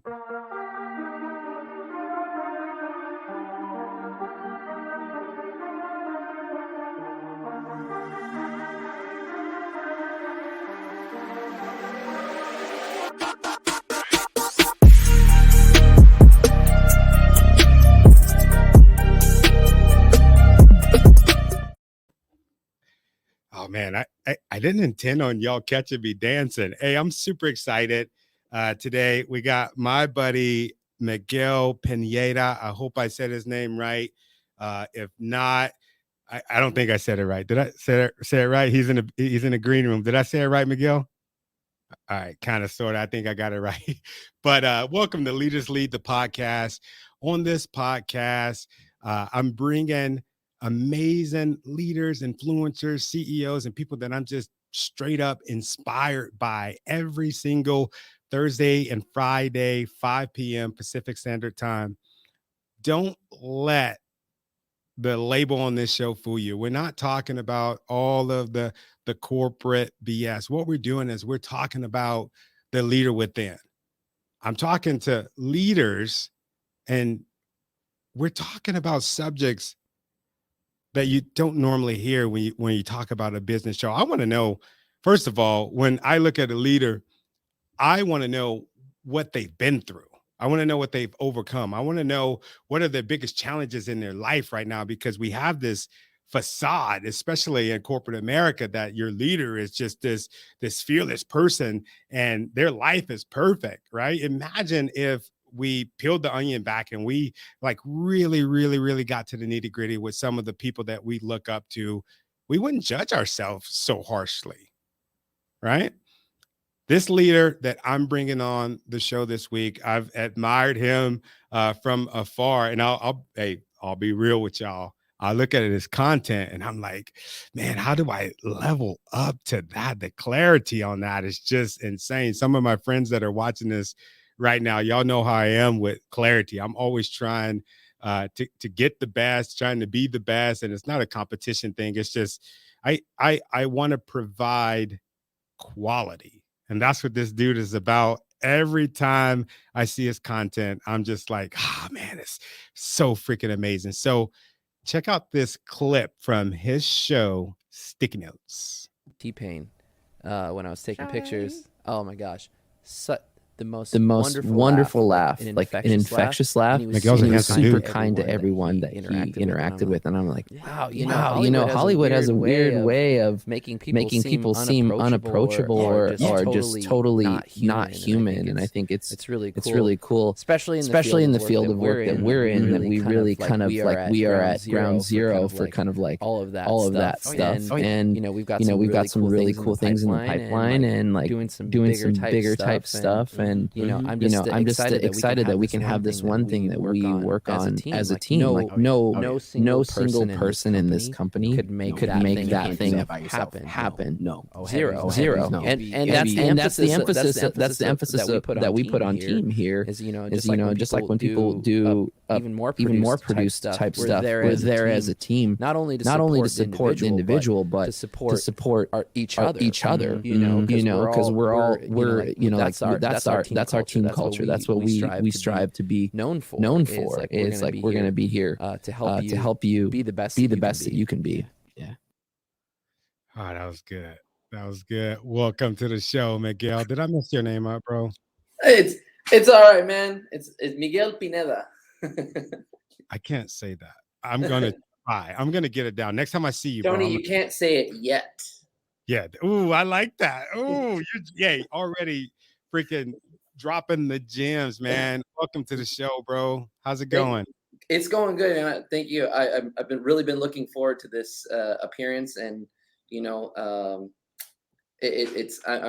Oh man, I didn't intend on y'all catching me dancing. Hey, I'm super excited. Today we got my buddy Miguel Pineda. I hope I said his name right. If not, I don't think I said it right. Did I say it right? He's in the green room. Did I say it right, Miguel? All right, kind of sort of. I think I got it right. But welcome to Leaders Lead the podcast. On this podcast, I'm bringing amazing leaders, influencers, CEOs, and people that I'm just straight up inspired by every single Thursday and Friday, 5 p.m. Pacific Standard Time. Don't let the label on this show fool you. We're not talking about all of the corporate BS. What we're doing is we're talking about the leader within. I'm talking to leaders, and we're talking about subjects that you don't normally hear when you talk about a business show. I want to know, first of all, when I look at a leader, I want to know what they've been through. I want to know what they've overcome. I want to know what are the biggest challenges in their life right now, because we have this facade, especially in corporate America, that your leader is just this fearless person and their life is perfect, right? Imagine if we peeled the onion back and we like really, really, really got to the nitty gritty with some of the people that we look up to. We wouldn't judge ourselves so harshly, right? This leader that I'm bringing on the show this week, I've admired him from afar, and I'll be real with y'all. I look at his content and I'm like, man, how do I level up to that? The clarity on that is just insane. Some of my friends that are watching this right now, y'all know how I am with clarity. I'm always trying to get the best, trying to be the best, and it's not a competition thing. It's just I want to provide quality. And that's what this dude is about. Every time I see his content, I'm just like, man, it's so freaking amazing. So check out this clip from his show, Sticky Notes. T-Pain, when I was taking pictures. Oh my gosh. The most wonderful laugh, like an infectious laugh. And he was super kind to everyone that he interacted with. And I'm like, wow, you know, Hollywood has a weird way of making people seem unapproachable or just totally not human. And I think it's really cool, especially in the field of work that we're in, that we really kind of like we are at ground zero for kind of like all of that stuff. And we've got some really cool things in the pipeline, and like doing some bigger type stuff. And I'm just excited that we can have this one thing that we work on as a team. Like no single person in this company could make that thing happen. No, zero. And that's the emphasis that we put on team here. Is just like when people do even more produced type stuff, we're there as a team, not only to support the individual, but to support each other. Because that's our team culture. That's what we strive to be known for. It's like we're going to be here to help you be the best that you can be. Yeah. Oh, that was good. That was good. Welcome to the show, Miguel. Did I mess your name up, bro? It's all right, man. It's Miguel Pineda. I can't say that. I'm gonna try. I'm gonna get it down next time I see you, Tony, bro. you can't say it yet. Yeah. Ooh, I like that. Ooh, already freaking dropping the gems, man. Welcome to the show, bro. How's it going? It's going good, man. Thank you. I've really been looking forward to this appearance, and I'm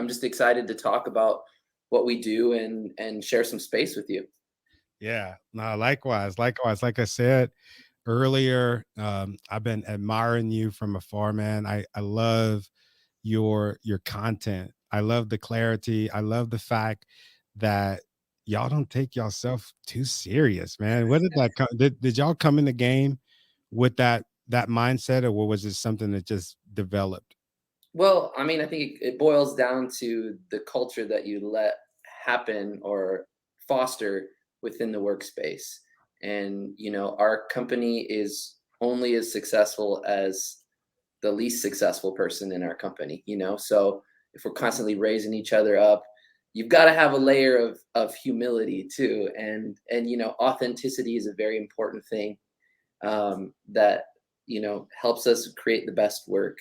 just excited to talk about what we do and share some space with you. Yeah, no, likewise. Like I said earlier, I've been admiring you from afar, man. I love your content. I love the clarity. I love the fact that y'all don't take yourself too serious, man. What did that come? Did y'all come in the game with that mindset, or was it something that just developed? Well, I mean, I think it boils down to the culture that you let happen or foster within the workspace. And, you know, our company is only as successful as the least successful person in our company, you know? So if we're constantly raising each other up, you've got to have a layer of humility too. And, you know, authenticity is a very important thing, that, you know, helps us create the best work.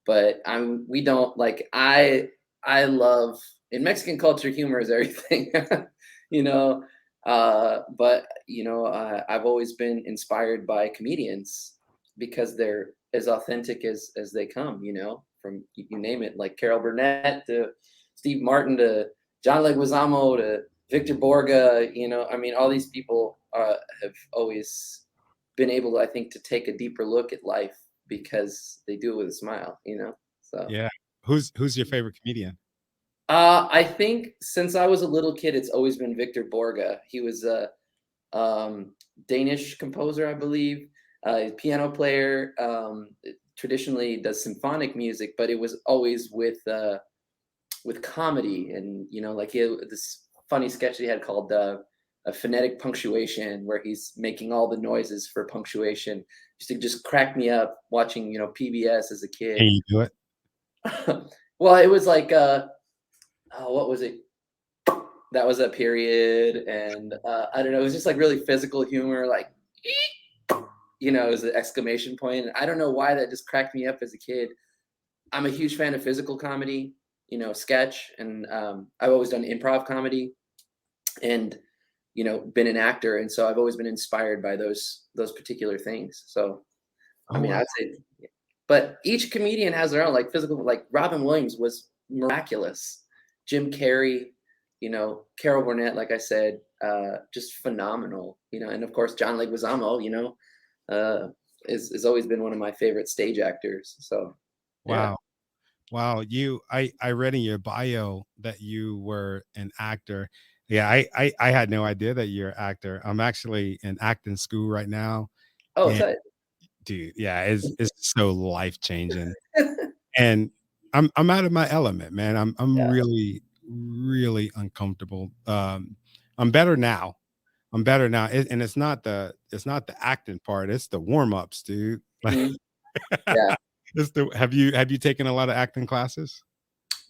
But we don't like, I love, in Mexican culture, humor is everything, you know? But you know, I've always been inspired by comedians because they're as authentic as they come, you know, from you name it, like Carol Burnett to Steve Martin to John Leguizamo to Victor Borga, you know, I mean, all these people have always been able, I think, to take a deeper look at life because they do it with a smile, you know? So Yeah. Who's your favorite comedian? I think since I was a little kid, it's always been Victor Borga. He was a Danish composer, I believe, piano player. Traditionally does symphonic music, but it was always with comedy. And you know, like he had this funny sketch he had called a phonetic punctuation, where he's making all the noises for punctuation. Used to just crack me up watching, you know, PBS as a kid. Can you do it? Well, it was like what was it? That was a period, and I don't know. It was just like really physical humor, like, you know, it was an exclamation point. And I don't know why that just cracked me up as a kid. I'm a huge fan of physical comedy, you know, sketch, and I've always done improv comedy, and you know, been an actor, and so I've always been inspired by those particular things. So, I mean, I'd say, but each comedian has their own, like physical. Like Robin Williams was miraculous. Jim Carrey, you know, Carol Burnett, like I said, just phenomenal, you know, and of course, John Leguizamo, you know, is always been one of my favorite stage actors. So, wow. Wow. I read in your bio that you were an actor. Yeah. I had no idea that you're an actor. I'm actually in acting school right now. Oh, And dude, yeah, it's so life changing. And I'm out of my element, man. I'm yeah. really uncomfortable. I'm better now. I'm better now. And it's not the acting part. It's the warm-ups, dude. Like, Mhm. Yeah. Have you taken a lot of acting classes?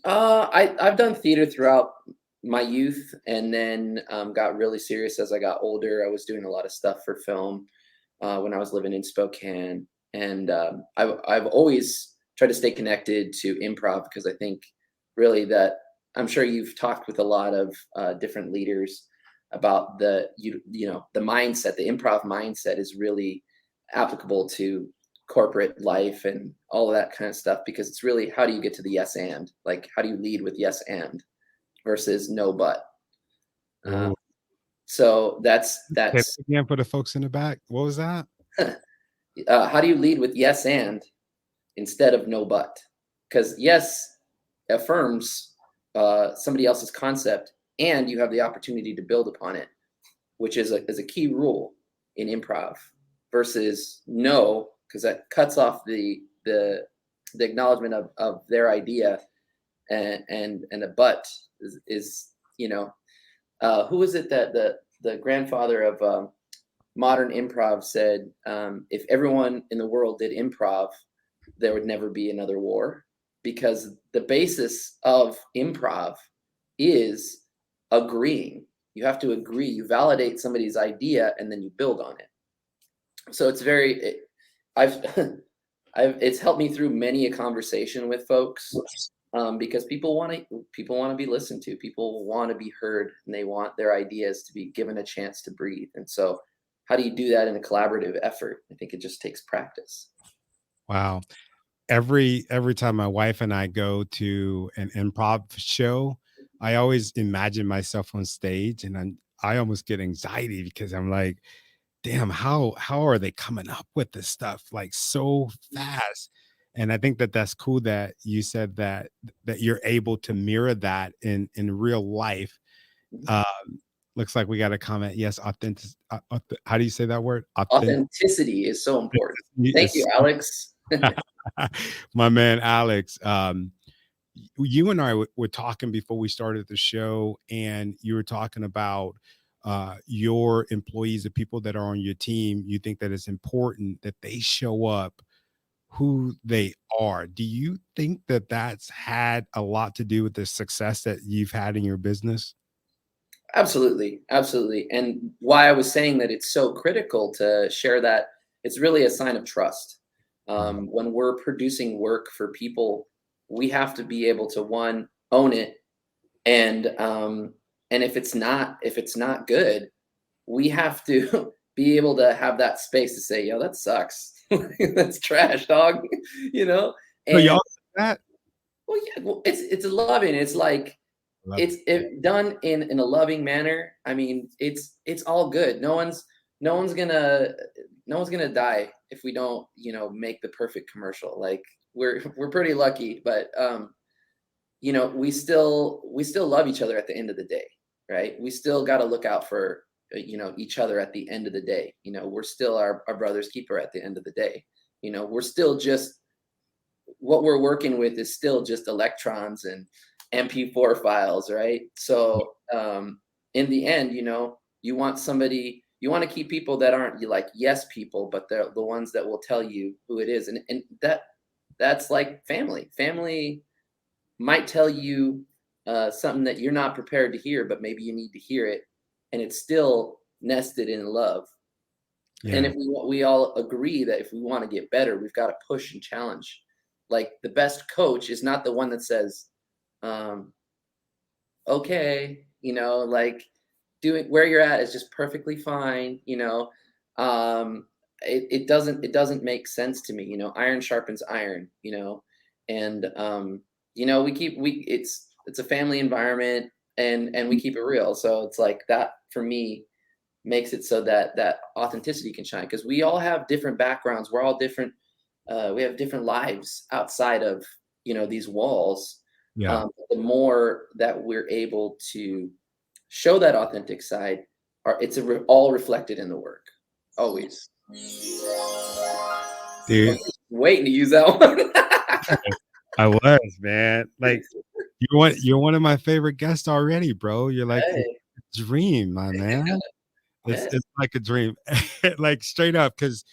I've done theater throughout my youth, and then got really serious as I got older. I was doing a lot of stuff for film when I was living in Spokane, and I've always tried to stay connected to improv because I think really that I'm sure you've talked with a lot of different leaders about you know, the mindset. The improv mindset is really applicable to corporate life and all of that kind of stuff, because it's really, how do you get to the yes and, like, how do you lead with yes and versus no but. So that's Again, for the folks in the back, what was that? how do you lead with yes and instead of no but, because yes affirms somebody else's concept, and you have the opportunity to build upon it, which is a key rule in improv, versus no, because that cuts off the acknowledgement of their idea, and a but is you know, who was it that the grandfather of modern improv said, if everyone in the world did improv, there would never be another war, because the basis of improv is agreeing. You have to agree, you validate somebody's idea, and then you build on it. So it's it's helped me through many a conversation with folks, because people want to be listened to, people want to be heard, and they want their ideas to be given a chance to breathe. And so, how do you do that in a collaborative effort? I think it just takes practice. Wow. Every time my wife and I go to an improv show, I always imagine myself on stage, and I almost get anxiety because I'm like, damn, how are they coming up with this stuff like so fast? And I think that that's cool that you said that you're able to mirror that in real life. Um, looks like we got a comment. Yes, authentic. How do you say that word? Authenticity is so important. Thank you, Alex. My man Alex. you and I were talking before we started the show, and you were talking about your employees, the people that are on your team. You think that it's important that they show up who they are. Do you think that that's had a lot to do with the success that you've had in your business? Absolutely, absolutely. And why I was saying that it's so critical to share that, it's really a sign of trust. Mhm. When we're producing work for people, we have to be able to, one, own it, and if it's not good, we have to be able to have that space to say, yo, that sucks. That's trash, dog. you know So and y'all did that? well, yeah, well, it's loving. It's like, Love it's it done in a loving manner. I mean, it's all good. No one's gonna no one's gonna die if we don't, make the perfect commercial. Like, we're pretty lucky, but we still love each other at the end of the day, right? We still got to look out for each other at the end of the day. We're still our brother's keeper at the end of the day. We're still just, what we're working with is still just electrons and MP4 files, right? So in the end, you want to keep people that aren't like yes people, but they're the ones that will tell you who it is, and that's like family. Family might tell you something that you're not prepared to hear, but maybe you need to hear it, and it's still nested in love. And Yeah. if we all agree that if we want to get better, we've got to push and challenge. Like, the best coach is not the one that says, um, "Okay, like, doing where you're at is just perfectly fine." It doesn't make sense to me. Iron sharpens iron. And it's a family environment, and we keep it real. So it's like that for me makes it so that that authenticity can shine, because we all have different backgrounds. We're all different. We have different lives outside of these walls. Yeah. The more that we're able to show that authentic side, all reflected in the work, always. Dude, Waiting to use that one. I was, man. Like, you're one of my favorite guests already, bro. You're like a Hey, dream, my man. It's yeah. it's like a dream. Like, straight up, because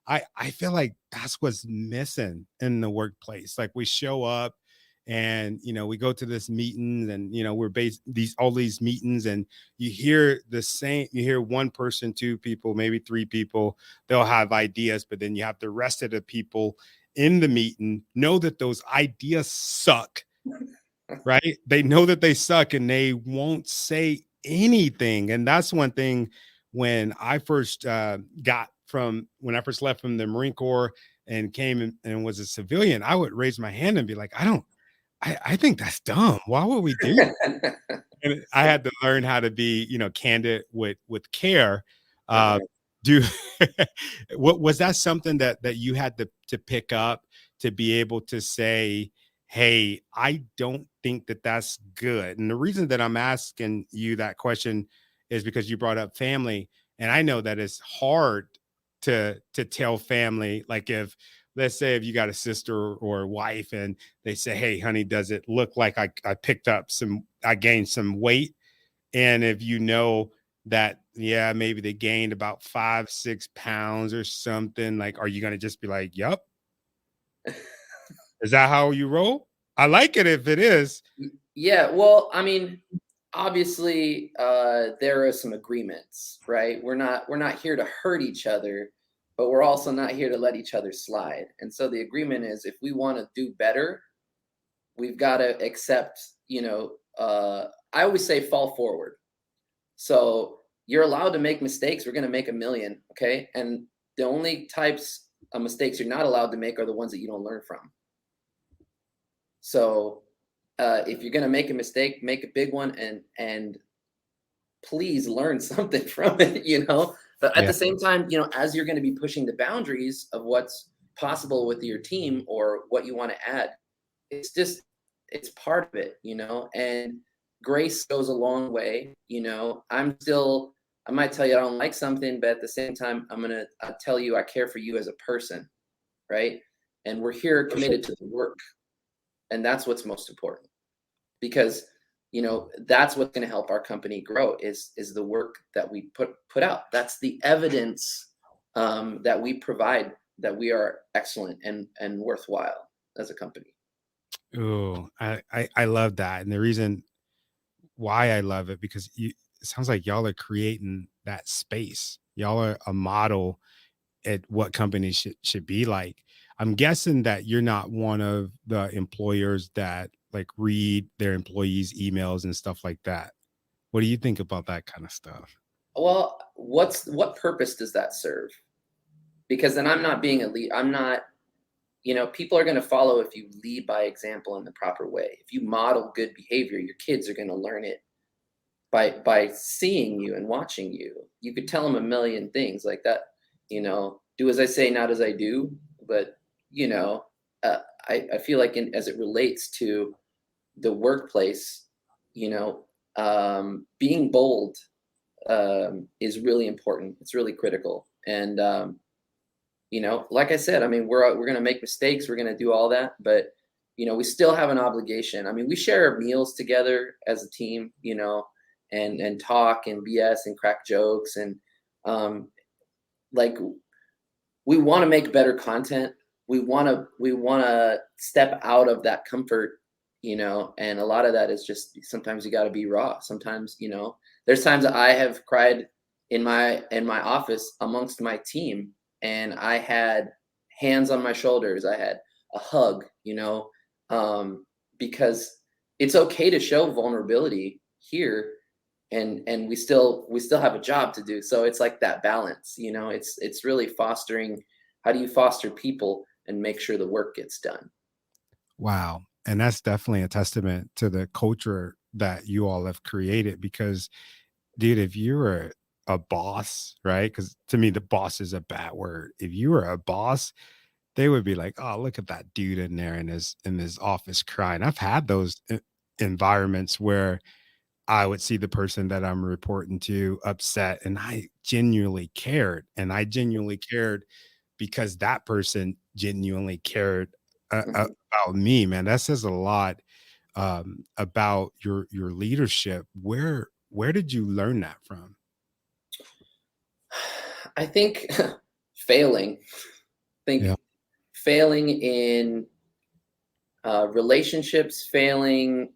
I feel like that's what's missing in the workplace. Like, we show up and we go to this meeting, and we're based these all these meetings, and you hear one person, two people, maybe three people, they'll have ideas, but then you have the rest of the people in the meeting know that those ideas suck, right? They know that they suck, and they won't say anything. And that's one thing. When I first when I first left from the Marine Corps and came and was a civilian, I would raise my hand and be like, I think that's dumb. Why would we do that? And I had to learn how to be, candid with care. Uh, Uh-huh. do what was that something that you had to pick up to be able to say, hey, I don't think that that's good. And the reason that I'm asking you that question is because you brought up family, and I know that it's hard to tell family. Like, if, let's say, if you got a sister or a wife and they say, hey honey, does it look like I gained some weight? And if that, yeah, maybe they gained about 5-6 pounds or something, like, are you going to just be like, yep? Is that how you roll? I like it if it is. Yeah, well, I mean, obviously, there are some agreements, right? We're not here to hurt each other, but we're also not here to let each other slide. And so the agreement is, if we want to do better, we've got to accept, I always say fall forward. So you're allowed to make mistakes. We're going to make a million, okay? And the only types of mistakes you're not allowed to make are the ones that you don't learn from. So if you're going to make a mistake, make a big one, and please learn something from it. But at Yeah. the same time, as you're going to be pushing the boundaries of what's possible with your team or what you want to add, it's part of it. And grace goes a long way. I might tell you I don't like something, but at the same time, I'll tell you I care for you as a person, right? And we're here committed to the work. And that's what's most important, because, you know, that's what's going to help our company grow is the work that we put out. That's the evidence that we provide that we are excellent and worthwhile as a company. Oh, I love that. And the reason why I love it, because it sounds like y'all are creating that space. Y'all are a model at what companies should be like. I'm guessing that you're not one of the employers that like read their employees' emails and stuff like that. What do you think about that kind of stuff? Well, what purpose does that serve? Because then I'm not being a lead. I'm not, you know, people are going to follow if you lead by example in the proper way. If you model good behavior, your kids are going to learn it by seeing you and watching you. You could tell them a million things like that, you know, do as I say, not as I do. But, you know, I feel like as it relates to the workplace, you know, being bold is really important. It's really critical. And, you know, like I said, I mean, we're going to make mistakes. We're going to do all that. But, you know, we still have an obligation. I mean, we share meals together as a team, you know, and talk and BS and crack jokes. And like, we want to make better content. We want to step out of that comfort, you know, and a lot of that is just sometimes you got to be raw. Sometimes, you know, there's times that I have cried in my office amongst my team, and I had hands on my shoulders. I had a hug, you know, because it's okay to show vulnerability here, and we still have a job to do. So it's like that balance, you know. It's really fostering. How do you foster people and make sure the work gets done? Wow. And that's definitely a testament to the culture that you all have created, because dude, if you were a boss, right? Because to me, the boss is a bad word. If you were a boss, they would be like, "Oh, look at that dude in there in his office crying." I've had those environments where I would see the person that I'm reporting to upset, and I genuinely cared, and I genuinely cared because that person genuinely cared Mhm. about me. Man, that says a lot about your leadership. Where did you learn that from? I think failing. I Yeah. think failing in relationships, failing,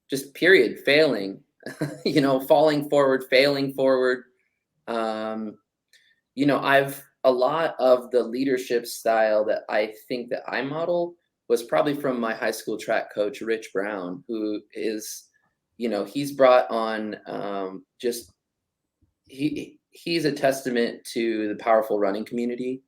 just period, failing. You know, falling forward, failing forward. Um, you know, I've a lot of the leadership style that I think that I model was probably from my high school track coach, Rich Brown, who is, you know, he's brought on just he's a testament to the powerful running community.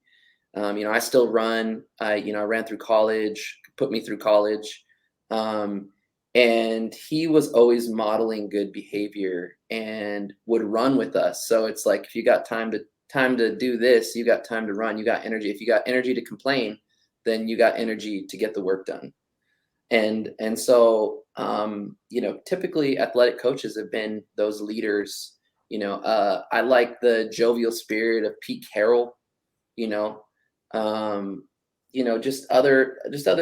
You know, I still run. You know, I ran through college, put me through college, and he was always modeling good behavior and would run with us. So it's like if you got time to do this, you got time to run. You got energy. If you got energy to complain, then you got energy to get the work done. And so you know, typically athletic coaches have been those leaders. You know, I like the jovial spirit of Pete Carroll. You know, um, you know, just other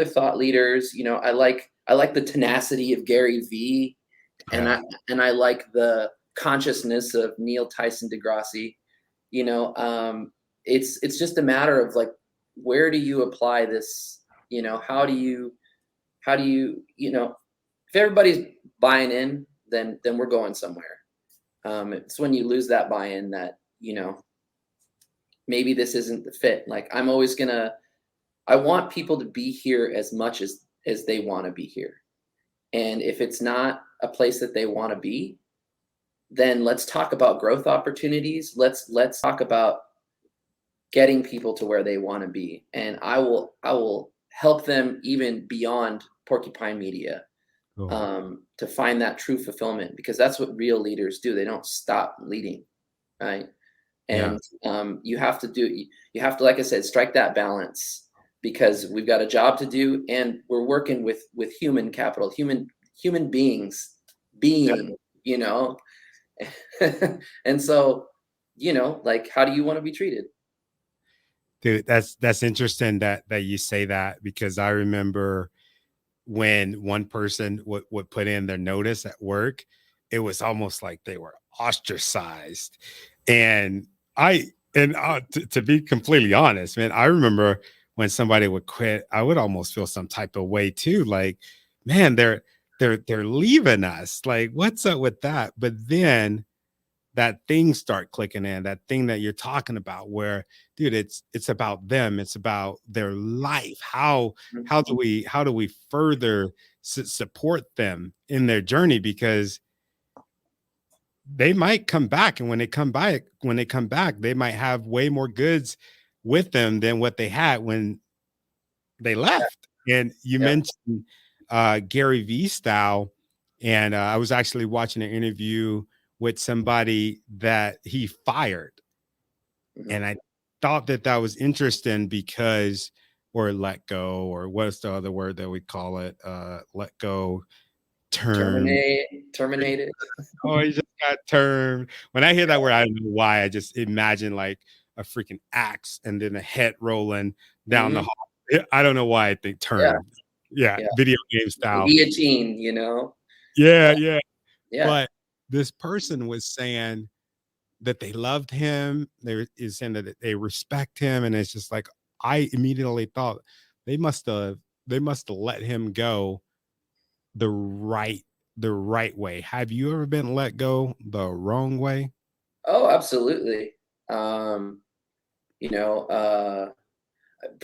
thought leaders. You know, I like the tenacity of Gary Vee, and Yeah. I like the consciousness of Neil Tyson deGrasse. You know, it's just a matter of like, where do you apply this? You know, how do you, you know, if everybody's buying in, then we're going somewhere. It's when you lose that buy-in that, you know, maybe this isn't the fit. Like I want people to be here as much as they want to be here. And if it's not a place that they want to be, then let's talk about growth opportunities. Let's talk about getting people to where they want to be. And I will help them even beyond Porcupine Media, Cool. to find that true fulfillment, because that's what real leaders do. They don't stop leading, right? Yeah. And you have to, like I said, strike that balance, because we've got a job to do, and we're working with human capital, human beings, you know. And so, you know, like, how do you want to be treated? Dude, that's interesting that you say that, because I remember when one person would put in their notice at work, it was almost like they were ostracized. And to be completely honest, man, I remember when somebody would quit, I would almost feel some type of way too. Like, man, they're leaving us. Like, what's up with that? But then that thing start clicking in, that thing that you're talking about, where, dude, it's about them, it's about their life. How do we further support them in their journey? Because they might come back, and when they come back, they might have way more goods with them than what they had when they left. And you mentioned Gary V style, and I was actually watching an interview with somebody that he fired, and I thought that was interesting because, or let go, or what's the other word that we call it? Let go, terminated. Oh, he just got termed. When I hear that word, I don't know why. I just imagine like a freaking axe and then a head rolling down the hall. I don't know why I think termed. Yeah, video game style. Guillotine, you know? Yeah. Yeah. But this person was saying that they loved him. They is saying that they respect him, and it's just like, I immediately thought they must have let him go the right way. Have you ever been let go the wrong way? Oh, absolutely. You know,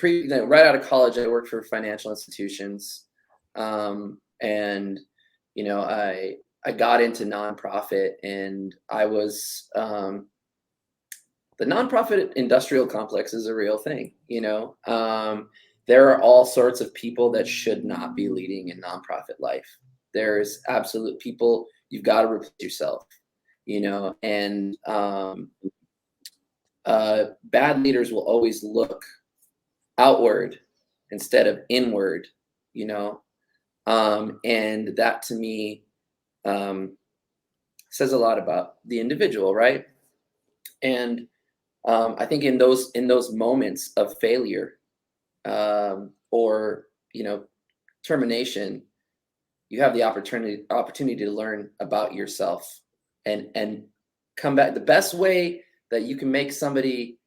right out of college, I worked for financial institutions, and you know, I got into nonprofit, and I was the nonprofit industrial complex is a real thing. You know, there are all sorts of people that should not be leading in nonprofit life. There's absolute people, you've got to replace yourself, you know, and bad leaders will always look outward instead of inward, you know, and that to me says a lot about the individual, right? And I think in those moments of failure, or you know, termination, you have the opportunity to learn about yourself and come back. The best way that you can make somebody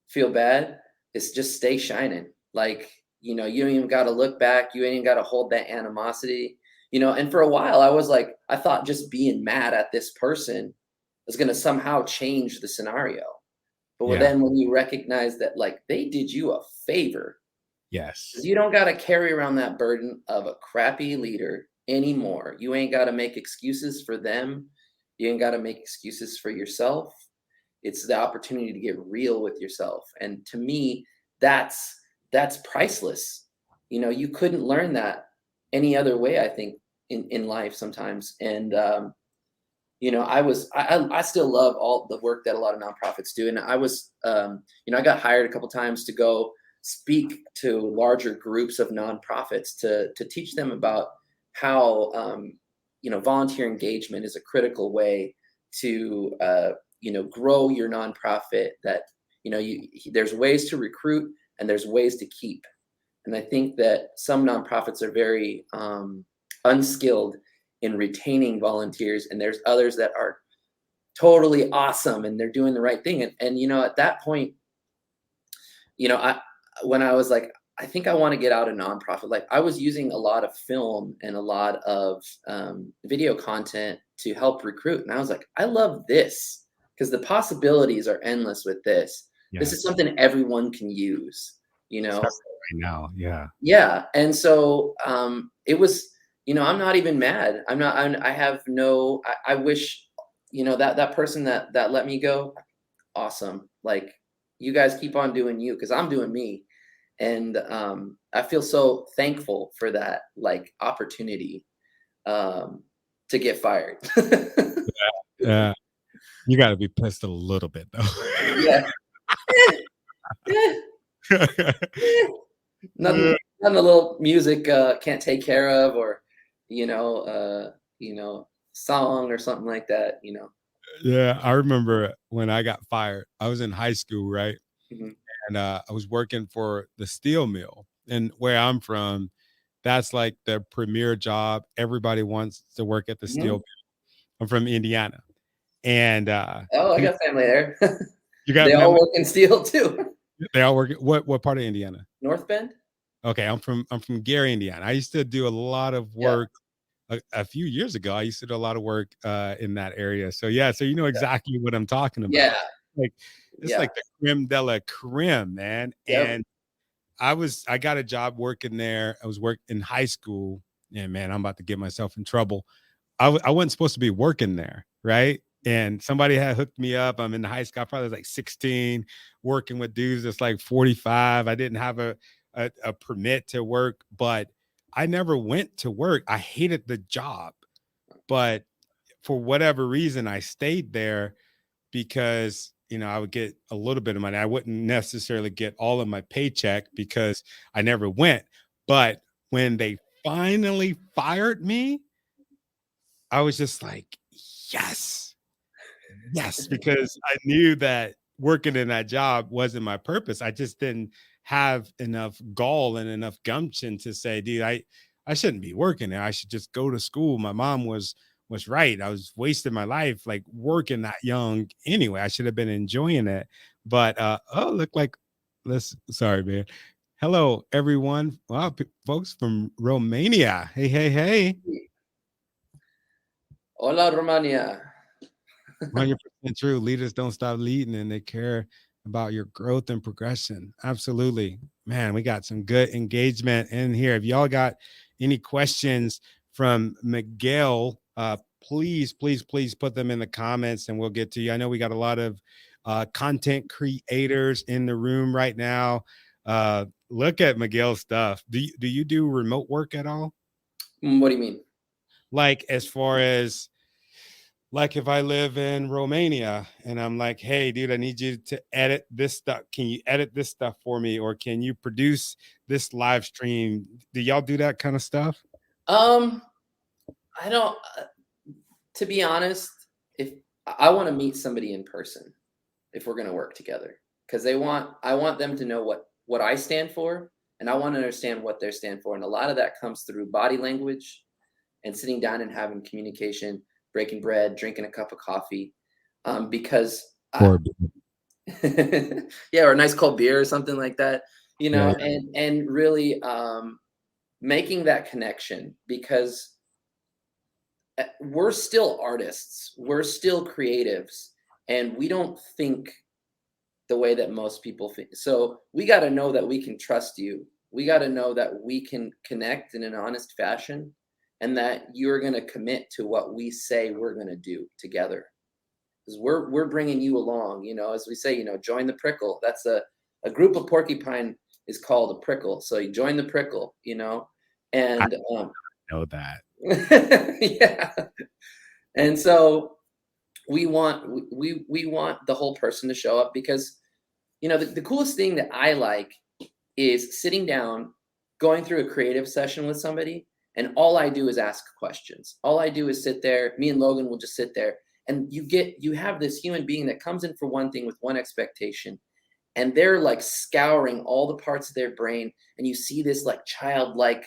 feel bad is just stay shining. Like, you know, you don't even got to look back. You ain't even got to hold that animosity, you know. And for a while I was like, I thought just being mad at this person was going to somehow change the scenario. But then when you recognize that, like, they did you a favor, Yes, you don't got to carry around that burden of a crappy leader anymore. You ain't got to make excuses for them. You ain't got to make excuses for yourself. It's the opportunity to get real with yourself. And to me, that's priceless. You know, you couldn't learn that any other way, I think, in life sometimes. And you know, I still love all the work that a lot of nonprofits do. And I was, you know, I got hired a couple times to go speak to larger groups of nonprofits to teach them about how, you know, volunteer engagement is a critical way to, you know, grow your nonprofit. That, you know, there's ways to recruit and there's ways to keep. And I think that some nonprofits are very unskilled in retaining volunteers, and there's others that are totally awesome and they're doing the right thing. And you know, at that point, you know, when I was like, I think I want to get out of nonprofit, like I was using a lot of film and a lot of video content to help recruit. And I was like, I love this because the possibilities are endless with this. This is something everyone can use, you know, right now. Yeah. And so it was, you know, I'm not even mad. I have no, I wish, you know, that person that let me go, awesome. Like, you guys keep on doing you, because I'm doing me. And I feel so thankful for that, like, opportunity to get fired. Yeah. You got to be pissed a little bit though. Yeah. Nothing a little music can't take care of, or you know, song or something like that, you know. Yeah, I remember when I got fired. I was in high school, right? Mhm. and I was working for the steel mill. And where I'm from, that's like the premier job. Everybody wants to work at the steel mill. I'm from Indiana. And I got family there. you got they all family? work in steel too. They all work. What part of Indiana? North Bend. Okay, I'm from Gary, Indiana. I used to do a lot of work a few years ago. I used to do a lot of work in that area. So yeah, so you know exactly what I'm talking about. Yeah. Like it's like the creme de la creme, man. Yep. And I got a job working there. I was working in high school, and man, I'm about to get myself in trouble. I wasn't supposed to be working there, right? And somebody had hooked me up. I'm in high school. I probably was like 16, working with dudes that's like 45. I didn't have a permit to work, but I never went to work. I hated the job, but for whatever reason, I stayed there because I would get a little bit of money. I wouldn't necessarily get all of my paycheck because I never went. But when they finally fired me, I was just like, yes, because I knew that working in that job wasn't my purpose. I just didn't have enough gall and enough gumption to say, dude, I shouldn't be working there. I should just go to school. My mom was right. I was wasting my life like working that young anyway. I should have been enjoying it. But look like sorry, man. Hello, everyone. Wow, folks from Romania. Hey. Hola, Romania. 100% true. Leaders don't stop leading and they care about your growth and progression. Absolutely. Man, we got some good engagement in here. If y'all got any questions from Miguel, please put them in the comments and we'll get to you. I know we got a lot of content creators in the room right now. Look at Miguel's stuff. Do you do remote work at all? What do you mean? Like as far as like if I live in Romania and I'm like, hey, dude, I need you to edit this stuff. Can you edit this stuff for me? Or can you produce this live stream? Do y'all do that kind of stuff? I don't, to be honest, if I want to meet somebody in person, if we're going to work together, because I want them to know what I stand for, and I want to understand what they stand for. And a lot of that comes through body language and sitting down and having communication, breaking bread, drinking a cup of coffee, because or a nice cold beer or something like that, and really making that connection, because we're still artists, we're still creatives, and we don't think the way that most people think. So we got to know that we can trust you. We got to know that we can connect in an honest fashion, and that you're going to commit to what we say we're going to do together. Because we're bringing you along, as we say, join the prickle. That's a group of porcupine is called a prickle. So you join the prickle, and I know that. yeah. And so we want the whole person to show up, because the coolest thing that I like is sitting down, going through a creative session with somebody, and all I do is ask questions. All I do is sit there. Me and Logan will just sit there, and you have this human being that comes in for one thing with one expectation, and they're like scouring all the parts of their brain, and you see this like childlike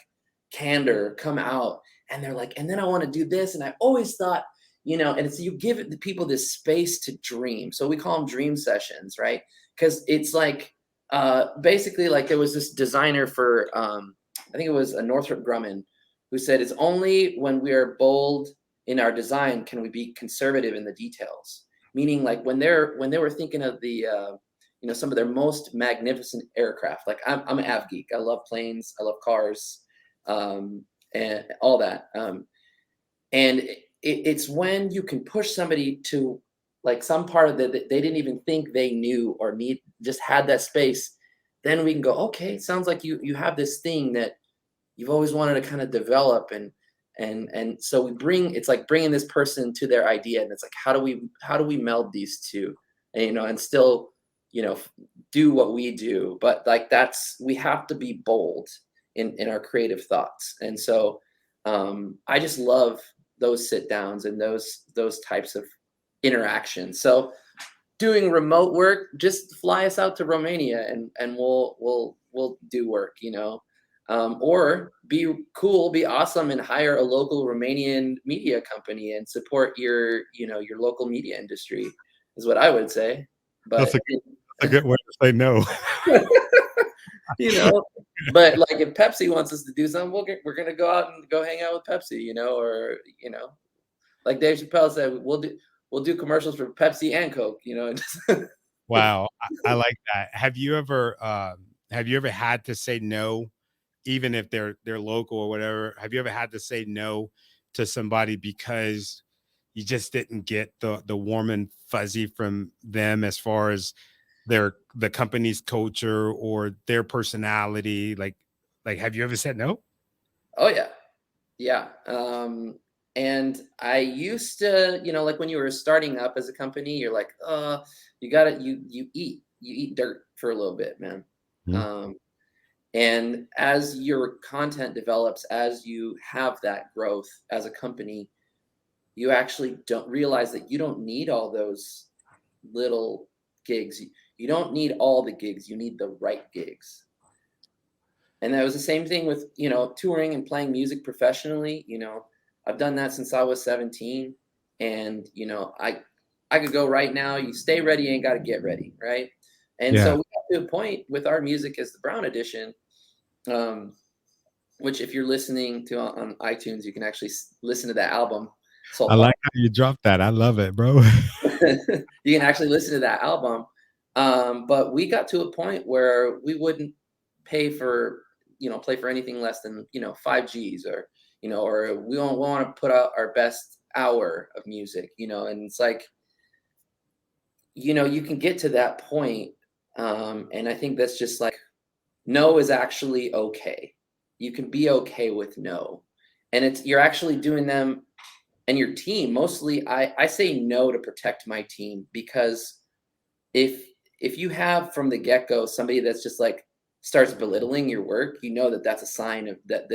candor come out, and they're like, and then I want to do this, and I always thought, and so you give the people this space to dream. So we call them dream sessions, right? Because it's like basically like there was this designer for I think it was a Northrop Grumman, who said it's only when we are bold in our design can we be conservative in the details. Meaning, like when they were thinking of the some of their most magnificent aircraft. Like I'm an av geek. I love planes. I love cars, and all that. And it's when you can push somebody to like some part of that they didn't even think they knew or need, just had that space. Then we can go, okay, it sounds like you have this thing that you've always wanted to kind of develop, and so it's like bringing this person to their idea, and it's like how do we meld these two, and still do what we do, but like we have to be bold in our creative thoughts. And so I just love those sit downs and those types of interactions. So doing remote work, just fly us out to Romania and we'll do work, you know. Or be cool, be awesome, and hire a local Romanian media company and support your, you know, your local media industry is what I would say. But that's a good way to say no. you know, but like if Pepsi wants us to do something, we're gonna go out and go hang out with Pepsi, you know, or you know, like Dave Chappelle said, we'll do commercials for Pepsi and Coke, you know. Wow, I like that. Have you ever had to say no, even if they're local or whatever? Have you ever had to say no to somebody because you just didn't get the warm and fuzzy from them as far as the company's culture or their personality? Like have you ever said no? Oh yeah. Yeah. And I used to, you know, like when you were starting up as a company, you're like, you gotta, you eat dirt for a little bit, man. Mhm. And as your content develops, as you have that growth as a company, you actually don't realize that you don't need all those little gigs. You don't need all the gigs. You need the right gigs. And that was the same thing with, you know, touring and playing music professionally. You know, I've done that since I was 17. And, you know, I could go right now. You stay ready, you ain't got to get ready. Right. And Yeah. so we got to a point with our music as the Brown Edition, which if you're listening to on iTunes, you can actually listen to that album. So I like how you dropped that. I love it, bro. you can actually listen to that album. But we got to a point where we wouldn't pay for, you know, play for anything less than, you know, 5 Gs, or, you know, or we don't want to put out our best hour of music, you know. And it's like, you know, you can get to that point. And I think that's just like, no is actually okay. You can be okay with no. And you're actually doing them and your team. Mostly I say no to protect my team, because if you have from the get-go somebody that's just like starts belittling your work, you know that that's a sign of that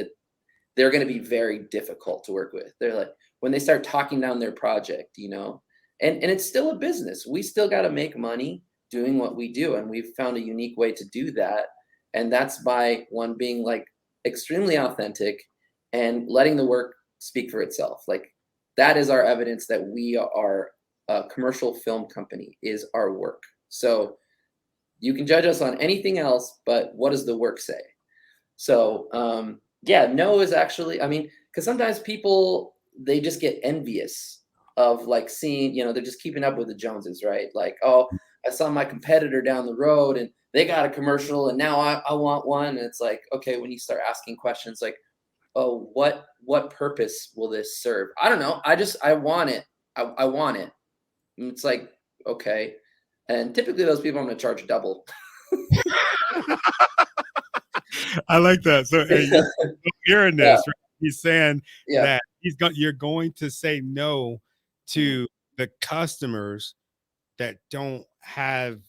they're going to be very difficult to work with. They're like, when they start talking down their project, you know, and it's still a business. We still got to make money doing what we do, and we've found a unique way to do that. And that's by one being like extremely authentic and letting the work speak for itself. Like that is our evidence that we are a commercial film company, is our work. So you can judge us on anything else, but what does the work say? So yeah, no is actually, I mean, because sometimes people, they just get envious of like seeing, you know, they're just keeping up with the Joneses, right? Like, oh, I saw my competitor down the road and they got a commercial and now I want one. And it's like, okay, when you start asking questions like, oh, what purpose will this serve? I don't know. I want it. I want it. And it's like, okay. And typically those people I'm going to charge double. I like that. So hey, you're hearing Yeah. this, right? He's saying Yeah. that you're going to say no to the customers that don't have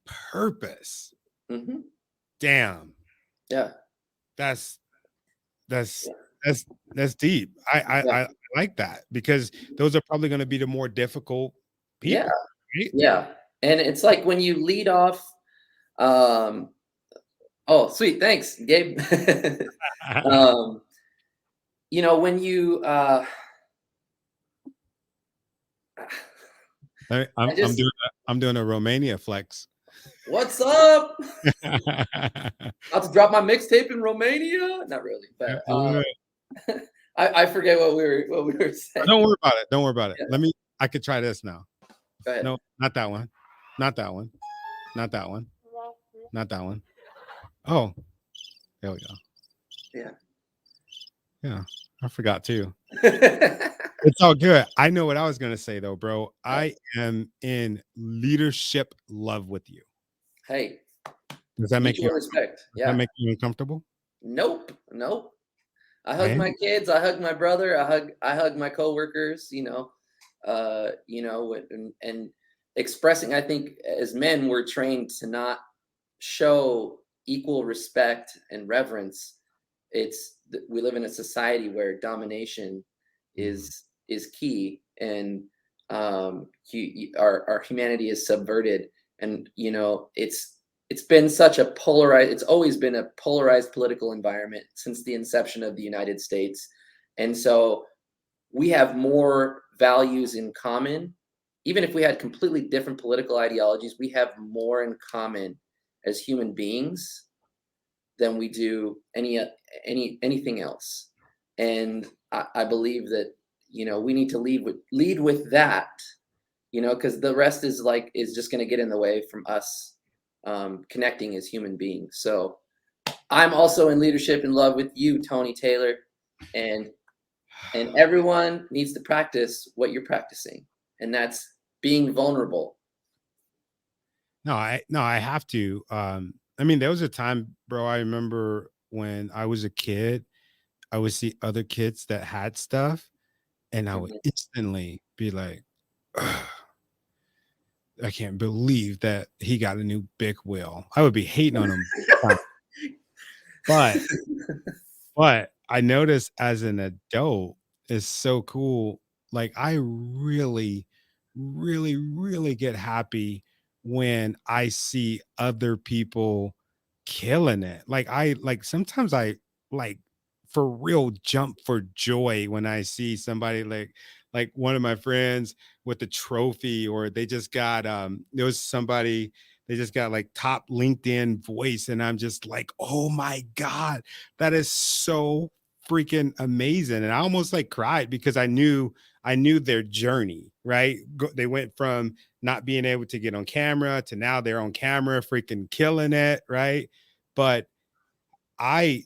purpose. Mm-hmm. Damn. Yeah. That's that's Yeah. that's deep. Yeah. I like that, because those are probably going to be the more difficult people. Yeah. Right? Yeah. And it's like when you lead off, oh, sweet. Thanks, Gabe. You know, when you, I'm doing a Romania flex. what's up? About to drop my mixtape in Romania? Not really, but I forget what we were saying. Don't worry about it. Don't worry about it. Yeah. I could try this now. Go ahead. No, not that one. Not that one. Not that one. Not that one. Oh, there we go. Yeah. Yeah. I forgot too. It's all good. I know what I was going to say though, bro. I am in leadership love with you. Hey, Does that make you respect? Does that make you uncomfortable? Nope. I hug Man. my kids. I hug my brother. I hug my coworkers. You know, and expressing. I think as men, we're trained to not show equal respect and reverence. We live in a society where domination is key, and our humanity is subverted. And, you know, it's been such a polarized, it's always been a polarized political environment since the inception of the United States. And so we have more values in common. Even if we had completely different political ideologies, we have more in common as human beings than we do anything else. And I believe that, you know, we need to lead with that, you know, because the rest is just going to get in the way from us connecting as human beings. So I'm also in leadership in love with you, Tony Taylor, and everyone needs to practice what you're practicing, and that's being vulnerable. No, I have to. I mean, there was a time, bro, I remember when I was a kid, I would see other kids that had stuff, and I would Mhm. instantly be like, "Ugh, I can't believe that he got a new big wheel." I would be hating on him. But I noticed as an adult, it's so cool. Like I really, really, really get happy when I see other people killing it. Like sometimes I like for real jump for joy when I see somebody like one of my friends with a trophy, or they just got there was somebody, they just got like top LinkedIn voice, and I'm just like, oh my God, that is so freaking amazing. And I almost like cried because I knew their journey, right? They went from not being able to get on camera to now they're on camera freaking killing it, right? But I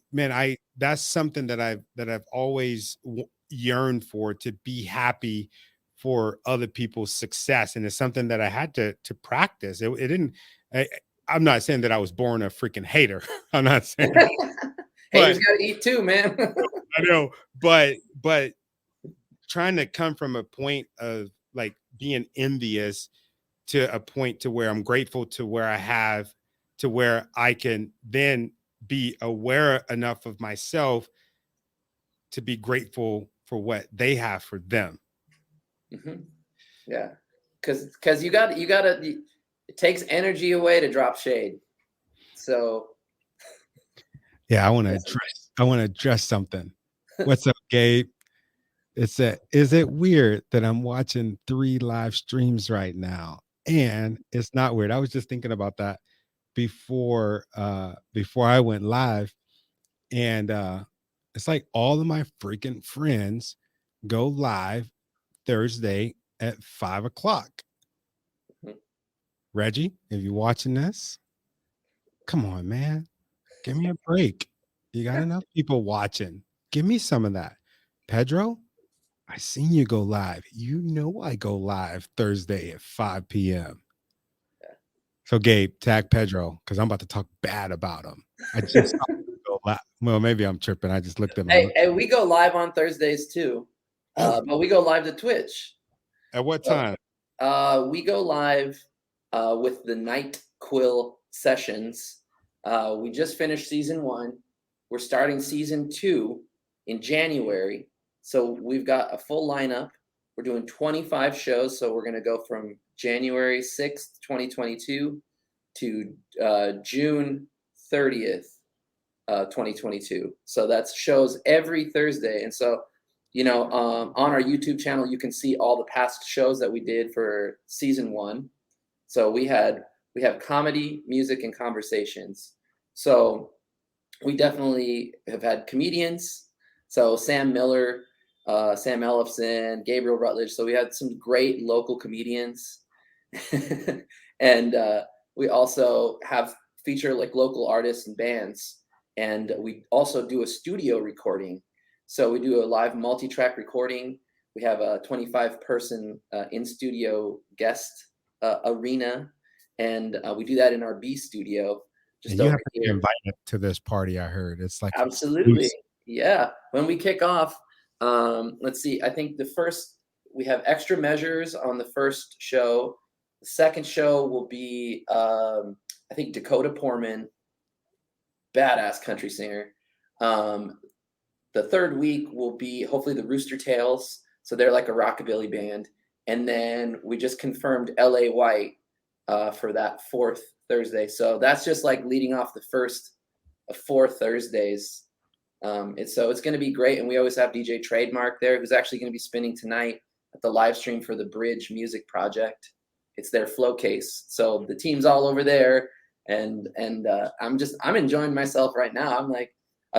that's something that I've always yearned for, to be happy for other people's success, and it's something that I had to practice. It didn't. I, I'm not saying that I was born a freaking hater. I'm not saying that, Haters but got to eat too, man. I know, but trying to come from a point of like being envious to a point to where I'm grateful to where I have, to where I can then be aware enough of myself to be grateful for what they have for them. Mm-hmm. Yeah, because you got to. It takes energy away to drop shade. So Yeah, I want to address something. What's up, Gabe? Is it weird that I'm watching 3 live streams right now? And it's not weird. I was just thinking about that before I went live. And it's like all of my freaking friends go live Thursday at 5 o'clock. Mhm. Reggie, if you're watching this, come on, man. Give me a break. You got enough people watching. Give me some of that. Pedro, I seen you go live. You know I go live Thursday at 5 p.m. So Gabe, tag Pedro because I'm about to talk bad about him. I just saw him go live. Well, maybe I'm tripping. I just looked at my. Hey, we go live on Thursdays too, but we go live to Twitch. At what So, time? we go live with the Night Quill sessions. We just finished season 1. We're starting season 2 in January. So we've got a full lineup. We're doing 25 shows. So we're going to go from January 6th, 2022 to June 30th, 2022. So that's shows every Thursday. And so, you know, on our YouTube channel, you can see all the past shows that we did for season 1. So we have comedy, music, and conversations. So we definitely have had comedians. So Sam Miller, Sam Ellefson, Gabriel Rutledge. So we had some great local comedians. And we also have feature like local artists and bands. And we also do a studio recording. So we do a live multi-track recording. We have a 25-person in-studio guest arena. And we do that in our B studio just And you over have to be here. invited to this party. I heard it's like Absolutely. Yeah. When we kick off, let's see, I think we have extra measures on the first show. The second show will be, I think, Dakota Poorman, badass country singer. The third week will be hopefully the Rooster Tails. So they're like a rockabilly band. And then we just confirmed LA White for that 4th Thursday. So that's just like leading off the first of 4 Thursdays. It's going to be great. And we always have DJ Trademark there, who's actually going to be spinning tonight at the live stream for the Bridge Music Project. It's their flow case. So the team's all over there. And I'm enjoying myself right now. I was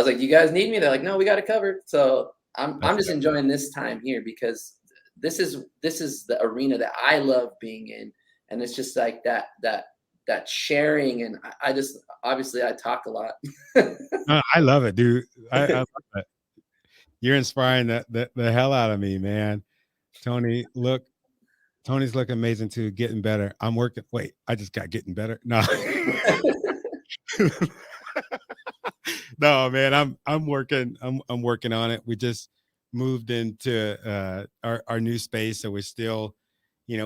like, you guys need me? They're like, no, we got it covered. So I'm just enjoying this time here, because this is the arena that I love being in. And it's just like that sharing. And I just, obviously I talk a lot. I love it, dude. I love it. You're inspiring the hell out of me, man. Tony's looking amazing too, getting better. I'm working. Wait, I just got getting better. No. No, man, I'm working on it. We just moved into our new space, so we're still,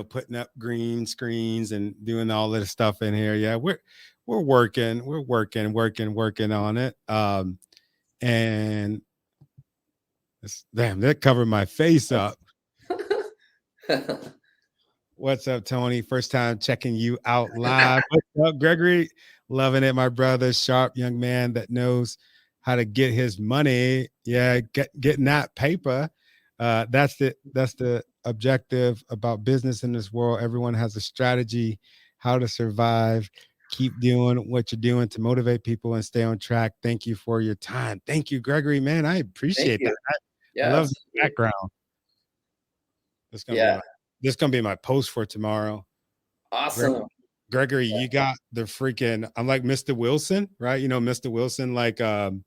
putting up green screens and doing all this stuff in here. Yeah, we're working on it. And damn, that covered my face up. What's up, Tony? First time checking you out live. What's up, Gregory? Loving it, my brother. Sharp young man that knows how to get his money. Yeah, getting that paper. That's the objective about business in this world. Everyone has a strategy, how to survive. Keep doing what you're doing to motivate people and stay on track. Thank you for your time. Thank you, Gregory. Man, I appreciate that. I love the background. It's gonna be my post for tomorrow. Awesome. Gregory, you got the freaking, I'm like Mr. Wilson, right? Mr. Wilson, like on,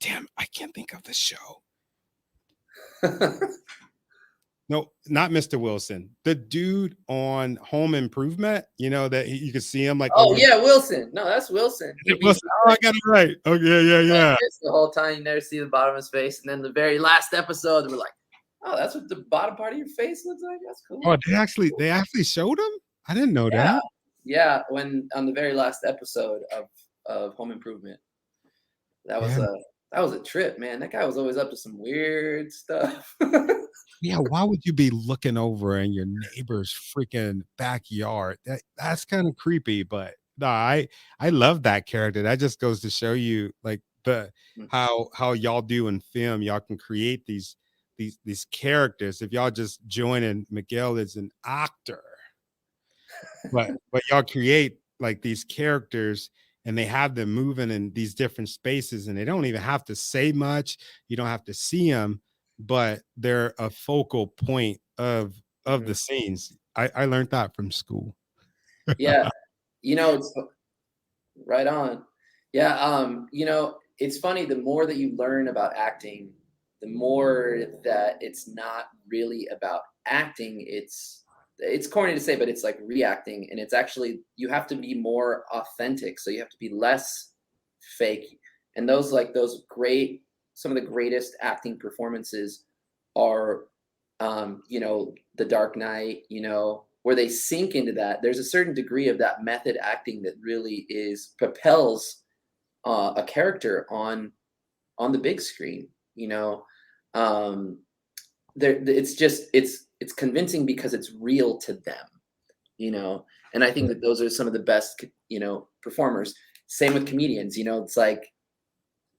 damn, I can't think of the show. No, not Mr. Wilson. The dude on Home Improvement, that you could see him like. Oh, yeah, Wilson. No, that's Wilson. Wilson. Oh, I got it right. Oh, yeah. It's the whole time you never see the bottom of his face. And then the very last episode, we're like, oh, that's what the bottom part of your face looks like? That's cool. Oh, they actually showed him? I didn't know that. Yeah, when on the very last episode of Home Improvement. That was a trip, man. That guy was always up to some weird stuff. Yeah, why would you be looking over in your neighbor's freaking backyard? That's kind of creepy, but no, I love that character. That just goes to show you like how y'all do in film. Y'all can create these characters. If y'all just join in, Miguel is an actor. But y'all create like these characters and they have them moving in these different spaces and they don't even have to say much. You don't have to see them, but they're a focal point of the scenes. I learned that from school. Yeah. It's right on. Yeah. It's funny, the more that you learn about acting, the more that it's not really about acting. It's corny to say, but it's like reacting, and it's actually, you have to be more authentic. So you have to be less fake. And some of the greatest acting performances are, The Dark Knight, where they sink into that. There's a certain degree of that method acting that really propels a character on the big screen, it's convincing because it's real to them, and I think that those are some of the best, performers. Same with comedians, it's like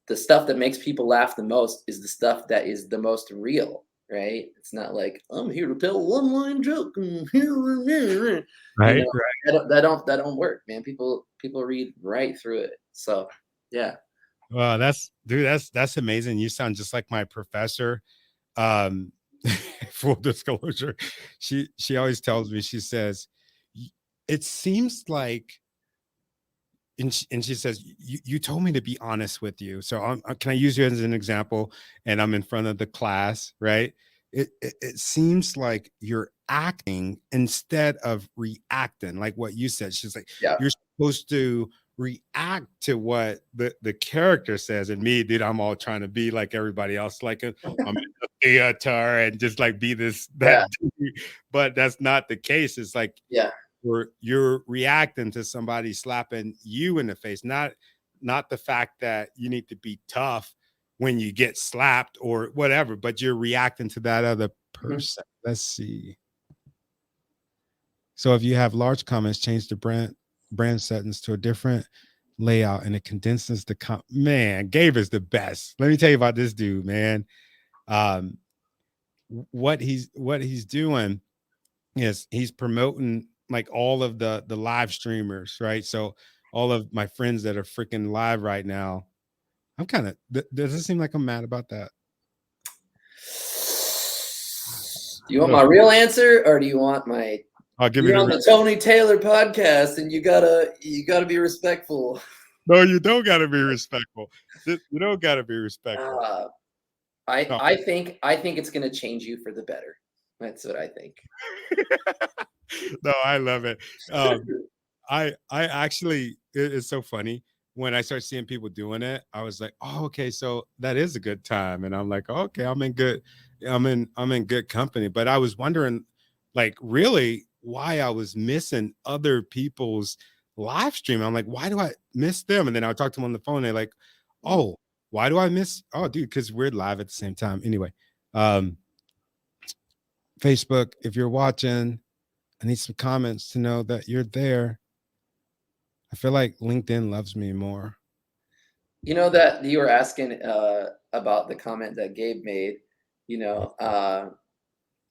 the stuff that makes people laugh the most is the stuff that is the most real, right? It's not like, I'm here to tell one line joke. Right. That don't work, man. People read right through it. So, yeah. Well, that's amazing. You sound just like my professor. Full disclosure, she always tells me, she says, it seems like, and she says, you told me to be honest with you. So can I use you as an example? And I'm in front of the class, right? It seems like you're acting instead of reacting, like what you said. She's like, you're supposed to react to what the character says. And me, dude, I'm all trying to be like everybody else, like I'm in the theater and just like be that dude. But that's not the case. It's like, you're reacting to somebody slapping you in the face, not the fact that you need to be tough when you get slapped or whatever, but you're reacting to that other percent. Let's see. So if you have large comments, change the brand settings to a different layout, and it condenses the man. Gabe is the best. Let me tell you about this dude, man. What he's doing is he's promoting like all of the live streamers, right? So all of my friends that are freaking live right now, I'm kind of, does it seem like I'm mad about that? Do you want my real answer, or do you want my? I'll give you on the Tony Taylor podcast, and you gotta be respectful. No, you don't gotta be respectful. You don't gotta be respectful. I think it's gonna change you for the better. That's what I think. No, I love it. I actually, it's so funny when I start seeing people doing it. I was like, oh, okay, so that is a good time, and I'm like, okay, I'm in good company. But I was wondering, like, really why I was missing other people's live stream. I'm like, why do I miss them? And then I would talk to them on the phone. They're like, oh, why do I miss? Oh, dude, because we're live at the same time. Anyway, Facebook, if you're watching, I need some comments to know that you're there. I feel like LinkedIn loves me more. You know that you were asking about the comment that Gabe made. You know,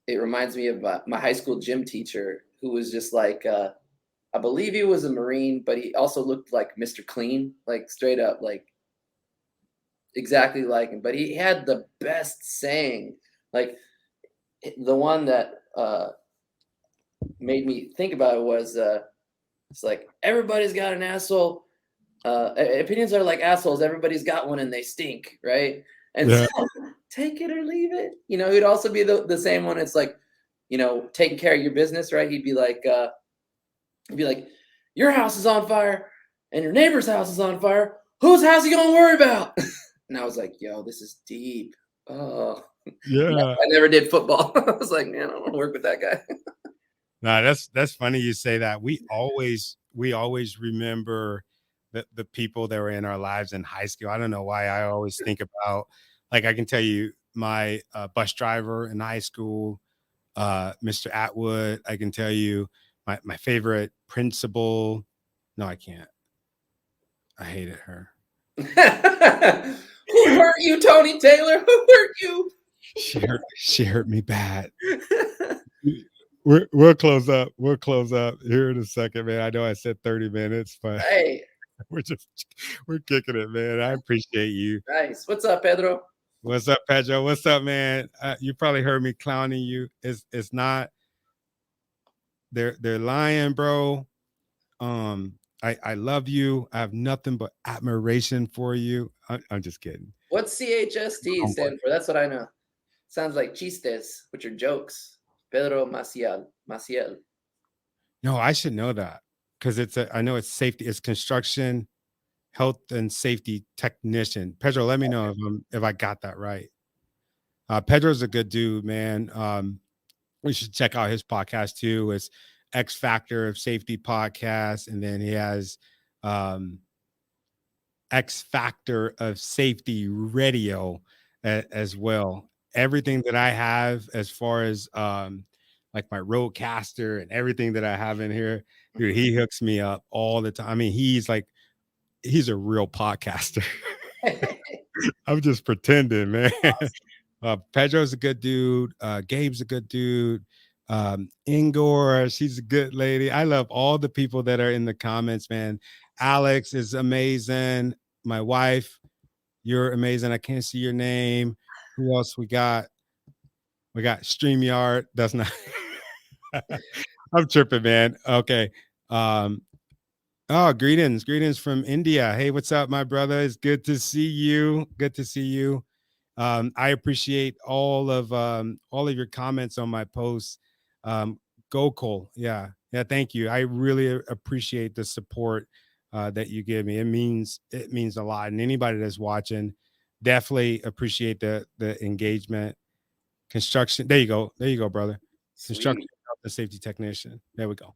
it reminds me of my high school gym teacher who was just like, I believe he was a Marine, but he also looked like Mr. Clean, like straight up, like exactly like him. But he had the best saying, like the one that made me think about it was, it's like, everybody's got an asshole. Opinions are like assholes. Everybody's got one and they stink, right? And so take it or leave it. You know, he'd also be the same one. It's like, you know, taking care of your business, right? He'd be like, your house is on fire and your neighbor's house is on fire. Whose house are you gonna worry about? And I was like, yo, this is deep. Oh, yeah. I never did football. I was like, man, I don't want to work with that guy. No, that's funny you say that. We always remember the people that were in our lives in high school. I don't know why I always think about, like, I can tell you my bus driver in high school, Mr. Atwood. I can tell you my favorite principal. No, I can't. I hated her. Who hurt you, Tony Taylor? Who hurt you? She hurt me bad. We'll close up. We'll close up here in a second, man. I know I said 30 minutes, but hey, we're kicking it, man. I appreciate you. Nice. What's up, Pedro? What's up, Pedro? What's up, man? You probably heard me clowning you. It's not. They're lying, bro. I love you. I have nothing but admiration for you. I'm just kidding. What's CHST stand for? That's what I know. Sounds like chistes, which are jokes. Pedro Maciel. No, I should know that because I know it's safety. It's construction, health, and safety technician. Pedro, let me know if I got that right. Pedro's a good dude, man. We should check out his podcast too. It's X Factor of Safety podcast, and then he has X Factor of Safety Radio as well. Everything that I have as far as like my Roadcaster and everything that I have in here, dude, he hooks me up all the time. I mean, he's a real podcaster. I'm just pretending, man. Pedro's a good dude. Gabe's a good dude. Ingor, she's a good lady. I love all the people that are in the comments, man. Alex is amazing. My wife, you're amazing. I can't see your name. Who else we got? We got StreamYard. That's not. I'm tripping, man. Okay. Oh, greetings from India. Hey, what's up, my brother? It's good to see you. Good to see you. I appreciate all of your comments on my posts. Gokul, yeah. Thank you. I really appreciate the support that you give me. It means a lot. And anybody that's watching, definitely appreciate the engagement. Construction. There you go, brother. Sweet. Construction health and safety technician. There we go.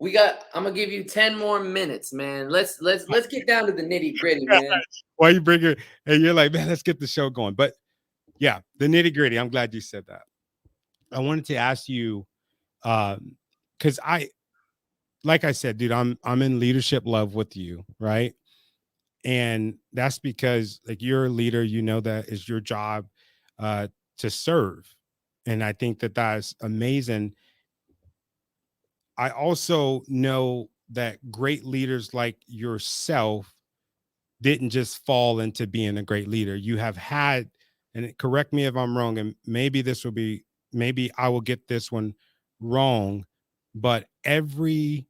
I'm gonna give you 10 more minutes, man. Let's get down to the nitty gritty, man. Why you bring it? And you're like, man, let's get the show going. But yeah, the nitty gritty. I'm glad you said that. I wanted to ask you, because like I said, dude, I'm in leadership love with you, right? And that's because like you're a leader, you know that is your job uh, to serve, and I think that that's amazing. I also know that great leaders like yourself didn't just fall into being a great leader. You have had, and correct me if I'm wrong, and maybe I will get this one wrong, but every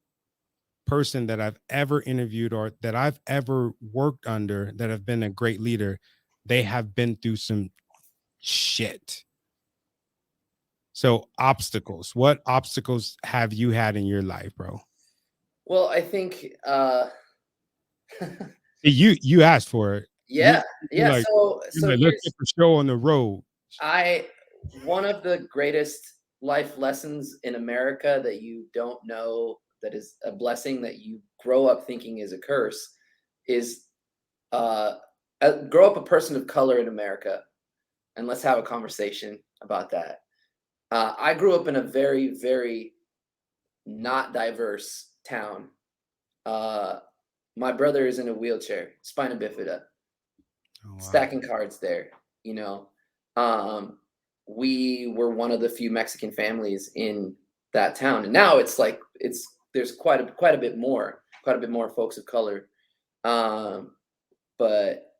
person that I've ever interviewed or that I've ever worked under that have been a great leader, they have been through some shit. So obstacles, what obstacles have you had in your life, bro? Well, I think You asked for it. yeah, You're yeah. like, So let's here's get the show on the road. one of the greatest life lessons in America that you don't know that is a blessing that you grow up thinking is a curse is grow up a person of color in America, and let's have a conversation about that. I grew up in a very, very not diverse town. My brother is in a wheelchair, spina bifida, Oh, wow. stacking cards there, you know. We were one of the few Mexican families in that town, and now it's like there's quite a bit more folks of color. But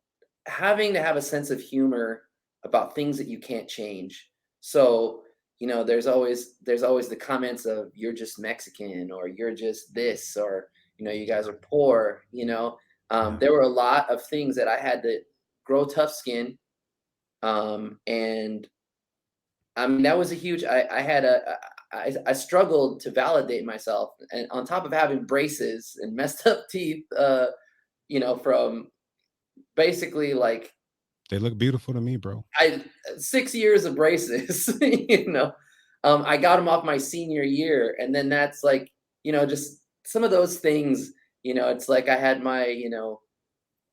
having to have a sense of humor about things that you can't change. So, you know, there's always the comments of you're just Mexican or you're just this or you know, you guys are poor, you know. There were a lot of things that I had to grow tough skin. And I mean, that was a huge, I struggled to validate myself. And on top of having braces and messed up teeth, you know, from basically like They look beautiful to me, bro. 6 years of braces, you know, I got them off my senior year. And then that's like, you know, just some of those things, you know, it's like I had my, you know,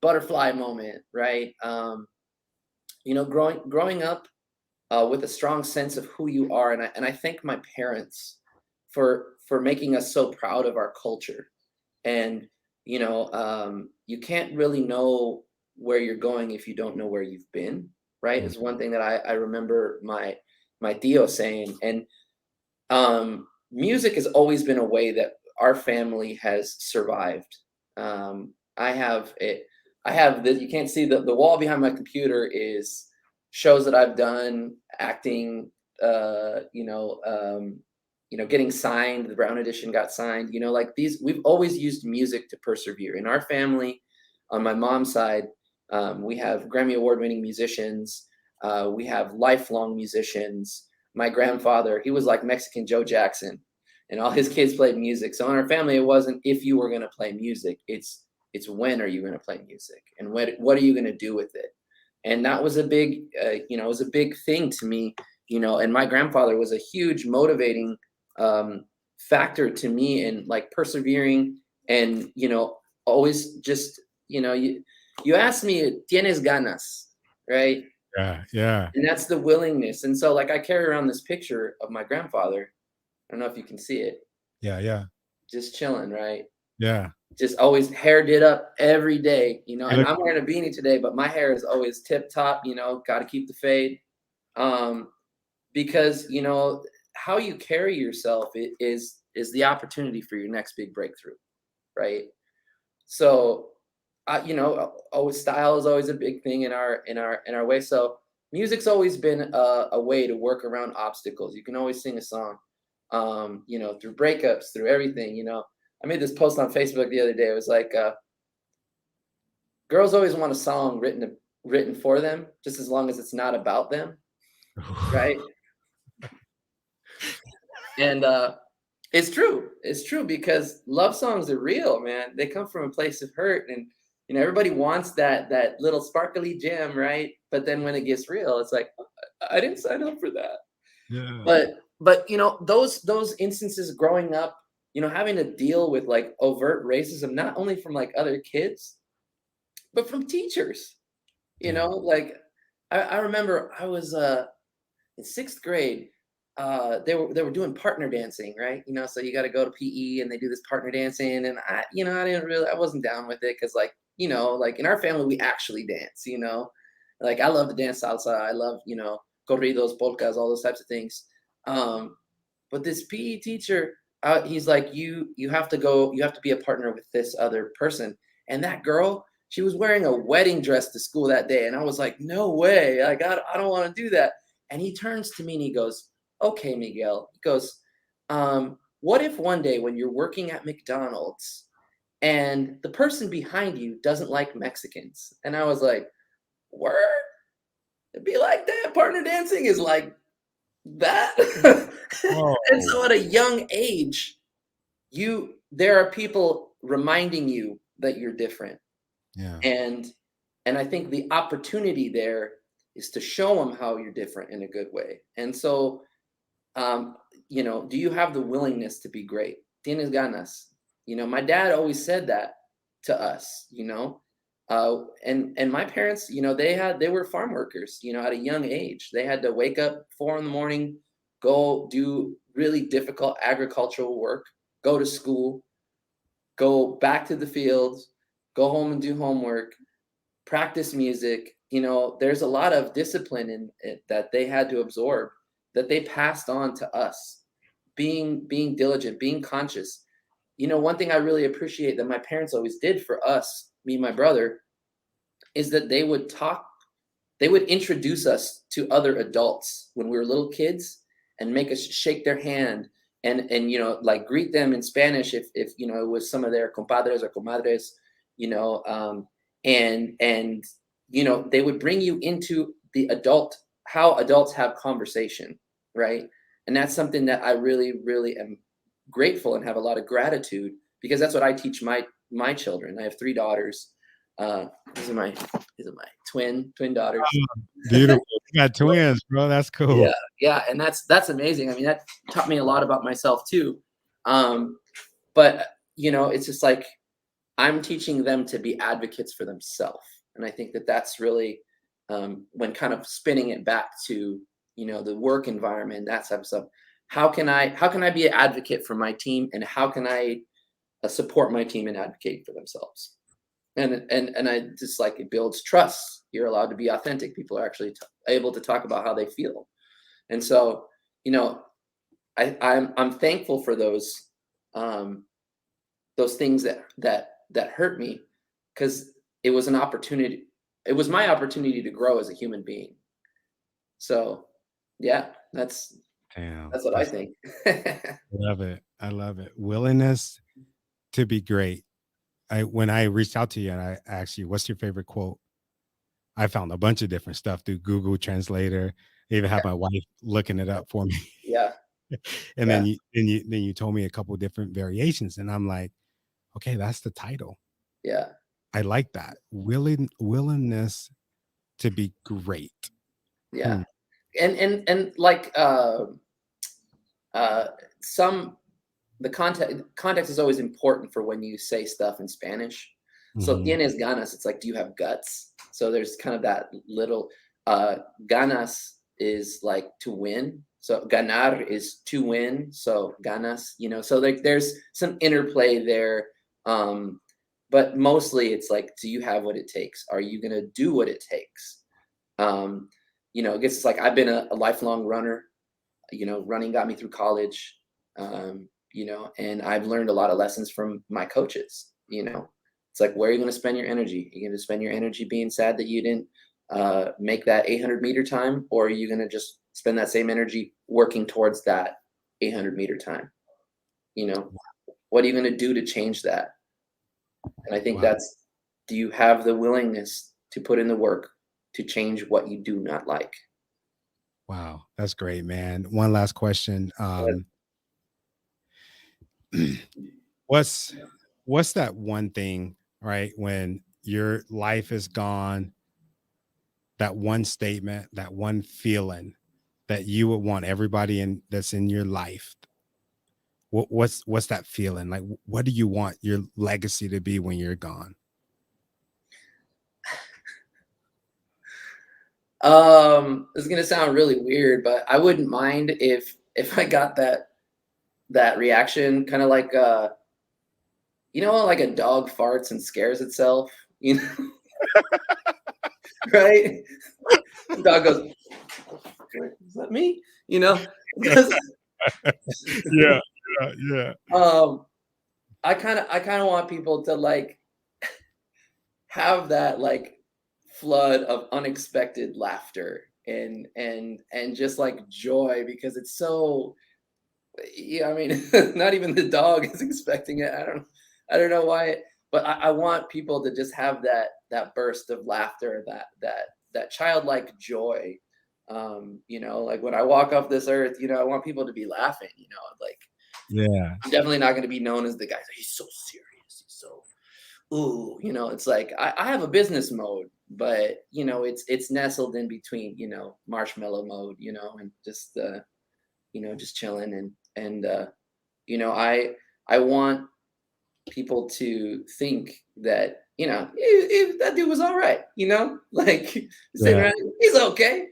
butterfly moment, right? You know, growing up with a strong sense of who you are, and I thank my parents for making us so proud of our culture. And you know, you can't really know where you're going if you don't know where you've been. Right, is one thing that I remember my Theo saying. And music has always been a way that our family has survived. I have it. I have the. You can't see the wall behind my computer is shows that I've done, acting. You know, getting signed. The Brown Edition got signed. You know, like these. We've always used music to persevere in our family. On my mom's side, we have Grammy Award-winning musicians. We have lifelong musicians. My grandfather, he was like Mexican Joe Jackson, and all his kids played music. So in our family, it wasn't if you were going to play music, it's when are you going to play music, and what are you going to do with it. And that was a big, you know, it was a big thing to me, you know. And my grandfather was a huge motivating factor to me in like persevering, and you know, always just, you know, you asked me, Tienes Ganaz, right? Yeah. And that's the willingness. And so like I carry around this picture of my grandfather. I don't know if you can see it. Yeah. Just chilling, right? Yeah. Just always hair did up every day, you know. And I'm wearing a beanie today, but my hair is always tip top, you know, got to keep the fade. Because, you know, how you carry yourself is the opportunity for your next big breakthrough, right? So you know, always style is always a big thing in our way. So music's always been a way to work around obstacles. You can always sing a song, you know, through breakups, through everything. You know, I made this post on Facebook the other day. It was like, girls always want a song written for them, just as long as it's not about them, right? And it's true. It's true because love songs are real, man. They come from a place of hurt, and you know, everybody wants that little sparkly gem, right? But then when it gets real, it's like, I didn't sign up for that. Yeah. But you know, those instances growing up, you know, having to deal with like overt racism, not only from like other kids, but from teachers. You know, like I remember I was in 6th grade. they were doing partner dancing, right? You know, so you got to go to PE and they do this partner dancing, and I wasn't down with it because, like, you know, like in our family we actually dance, you know, like I love to dance salsa, I love, you know, corridos, polkas, all those types of things. But this PE teacher, he's like, you have to be a partner with this other person, and that girl, she was wearing a wedding dress to school that day, and I was like, no way, like I don't want to do that. And he turns to me and he goes, okay, Miguel, he goes, what if one day when you're working at McDonald's and the person behind you doesn't like Mexicans? And I was like, word? It'd be like that. Partner dancing is like that. And so at a young age, there are people reminding you that you're different. Yeah. And I think the opportunity there is to show them how you're different in a good way. And so, you know, do you have the willingness to be great? Tienes Ganaz. You know, my dad always said that to us, you know, and my parents, you know, they were farm workers, you know, at a young age. They had to wake up 4 a.m, go do really difficult agricultural work, go to school, go back to the fields, go home and do homework, practice music. You know, there's a lot of discipline in it that they had to absorb, that they passed on to us. Being diligent, being conscious. You know, one thing I really appreciate that my parents always did for us, me and my brother, is that they would introduce us to other adults when we were little kids and make us shake their hand and you know, like greet them in Spanish if you know it was some of their compadres or comadres, you know, and you know, they would bring you into how adults have conversation, right? And that's something that I really, really am grateful and have a lot of gratitude, because that's what I teach my children. I have 3 daughters. These are my twin daughters. Beautiful. You got twins, bro. That's cool. Yeah, and that's amazing. I mean, that taught me a lot about myself too. But you know, it's just like I'm teaching them to be advocates for themselves, and I think that that's really when kind of spinning it back to, you know, the work environment, that type of stuff. How can I be an advocate for my team, and how can I support my team in advocating for themselves? And I just, like, it builds trust. You're allowed to be authentic. People are actually able to talk about how they feel. And so, you know, I'm thankful for those things that hurt me, because it was an opportunity. It was my opportunity to grow as a human being. So, yeah, that's what I think. I love it. I love it. Willingness to be great. When I reached out to you and I asked you, what's your favorite quote? I found a bunch of different stuff through Google Translator. I even had my wife looking it up for me. Yeah. And then you told me a couple different variations, and I'm like, okay, that's the title. Yeah. I like that. Willingness to be great. Yeah. And like the context is always important for when you say stuff in Spanish. So tienes ganas, it's like, do you have guts? So there's kind of that little ganas is like to win. So ganar is to win. So ganas, you know, so like there's some interplay there. But mostly it's like, do you have what it takes? Are you gonna do what it takes? You know, I guess it's like, I've been a lifelong runner. You know, running got me through college. You know, and I've learned a lot of lessons from my coaches. You know, it's like, where are you going to spend your energy? Are you going to spend your energy being sad that you didn't make that 800-meter time, or are you going to just spend that same energy working towards that 800-meter time? You know, what are you going to do to change that? And I think that's, do you have the willingness to put in the work to change what you do not like? Wow, that's great, man. One last question. What's that one thing, right, when your life is gone, that one statement, that one feeling that you would want everybody that's in your life? What's that feeling? Like, what do you want your legacy to be when you're gone? It's gonna sound really weird, but I wouldn't mind if if I got that reaction, kind of like like a dog farts and scares itself, right? The dog goes, "Is that me?" Yeah, yeah. I kind of want people to like have that like flood of unexpected laughter and just like joy, because it's so, yeah, I mean, not even the dog is expecting it. I don't know why, but I want people to just have that burst of laughter, that childlike joy. Like when I walk off this earth, I want people to be laughing. Like, Yeah. I'm definitely not going to be known as the guy. He's so serious. He's so, ooh, it's like I have a business mode, but it's nestled in between, marshmallow mode, and just just chilling, and I want people to think that that dude was all right, like sitting Yeah. around, he's okay,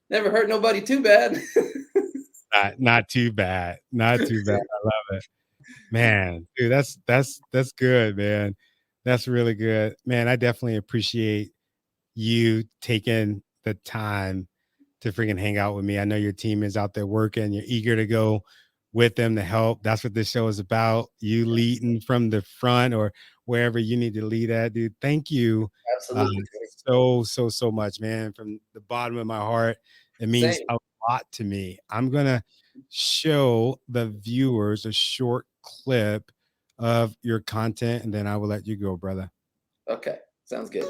never hurt nobody too bad. Not too bad. Not too bad. I love it. Man, dude, that's good, man. That's really good. Man, I definitely appreciate you taking the time to freaking hang out with me. I know your team is out there working. You're eager to go with them to help. That's what this show is about. You leading from the front or wherever you need to lead at, dude. Thank you Absolutely. so much, man. From the bottom of my heart, it means Same. a lot to me. I'm gonna show the viewers a short clip of your content, and then I will let you go, brother. Okay, sounds good.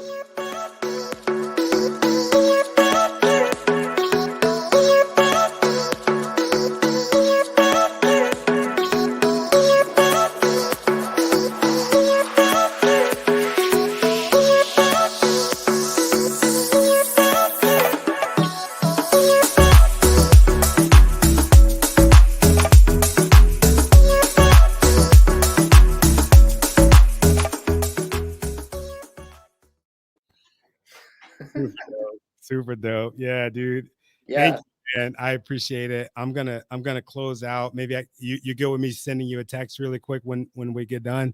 Super dope. Yeah, dude. Yeah. Thank you, man. I appreciate it. I'm gonna close out. Maybe you go with me sending you a text really quick when we get done.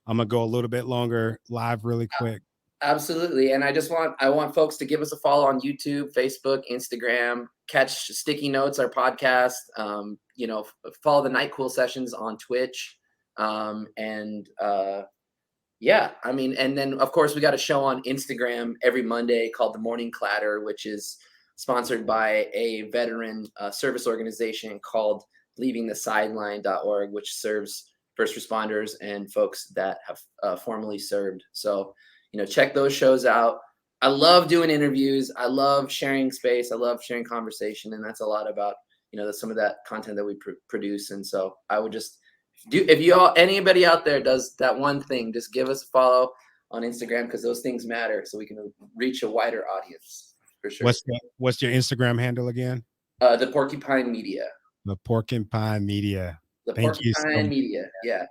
I'm gonna go a little bit longer live really quick. Absolutely. And I want folks to give us a follow on YouTube, Facebook, Instagram, catch Sticky Notes, our podcast, follow the Night Cool sessions on Twitch. Yeah, I mean, and then of course we got a show on Instagram every Monday called The Morning Clatter, which is sponsored by a veteran service organization called leavingthesideline.org, which serves first responders and folks that have formerly served. So, check those shows out. I love doing interviews. I love sharing space. I love sharing conversation. And that's a lot about, some of that content that we produce. And so I would just if anybody out there does that one thing, just give us a follow on Instagram, because those things matter, so we can reach a wider audience for sure. What's your Instagram handle again? The Porcupine Media. The Porcupine Media. The Thank you Porcupine Media. Yeah.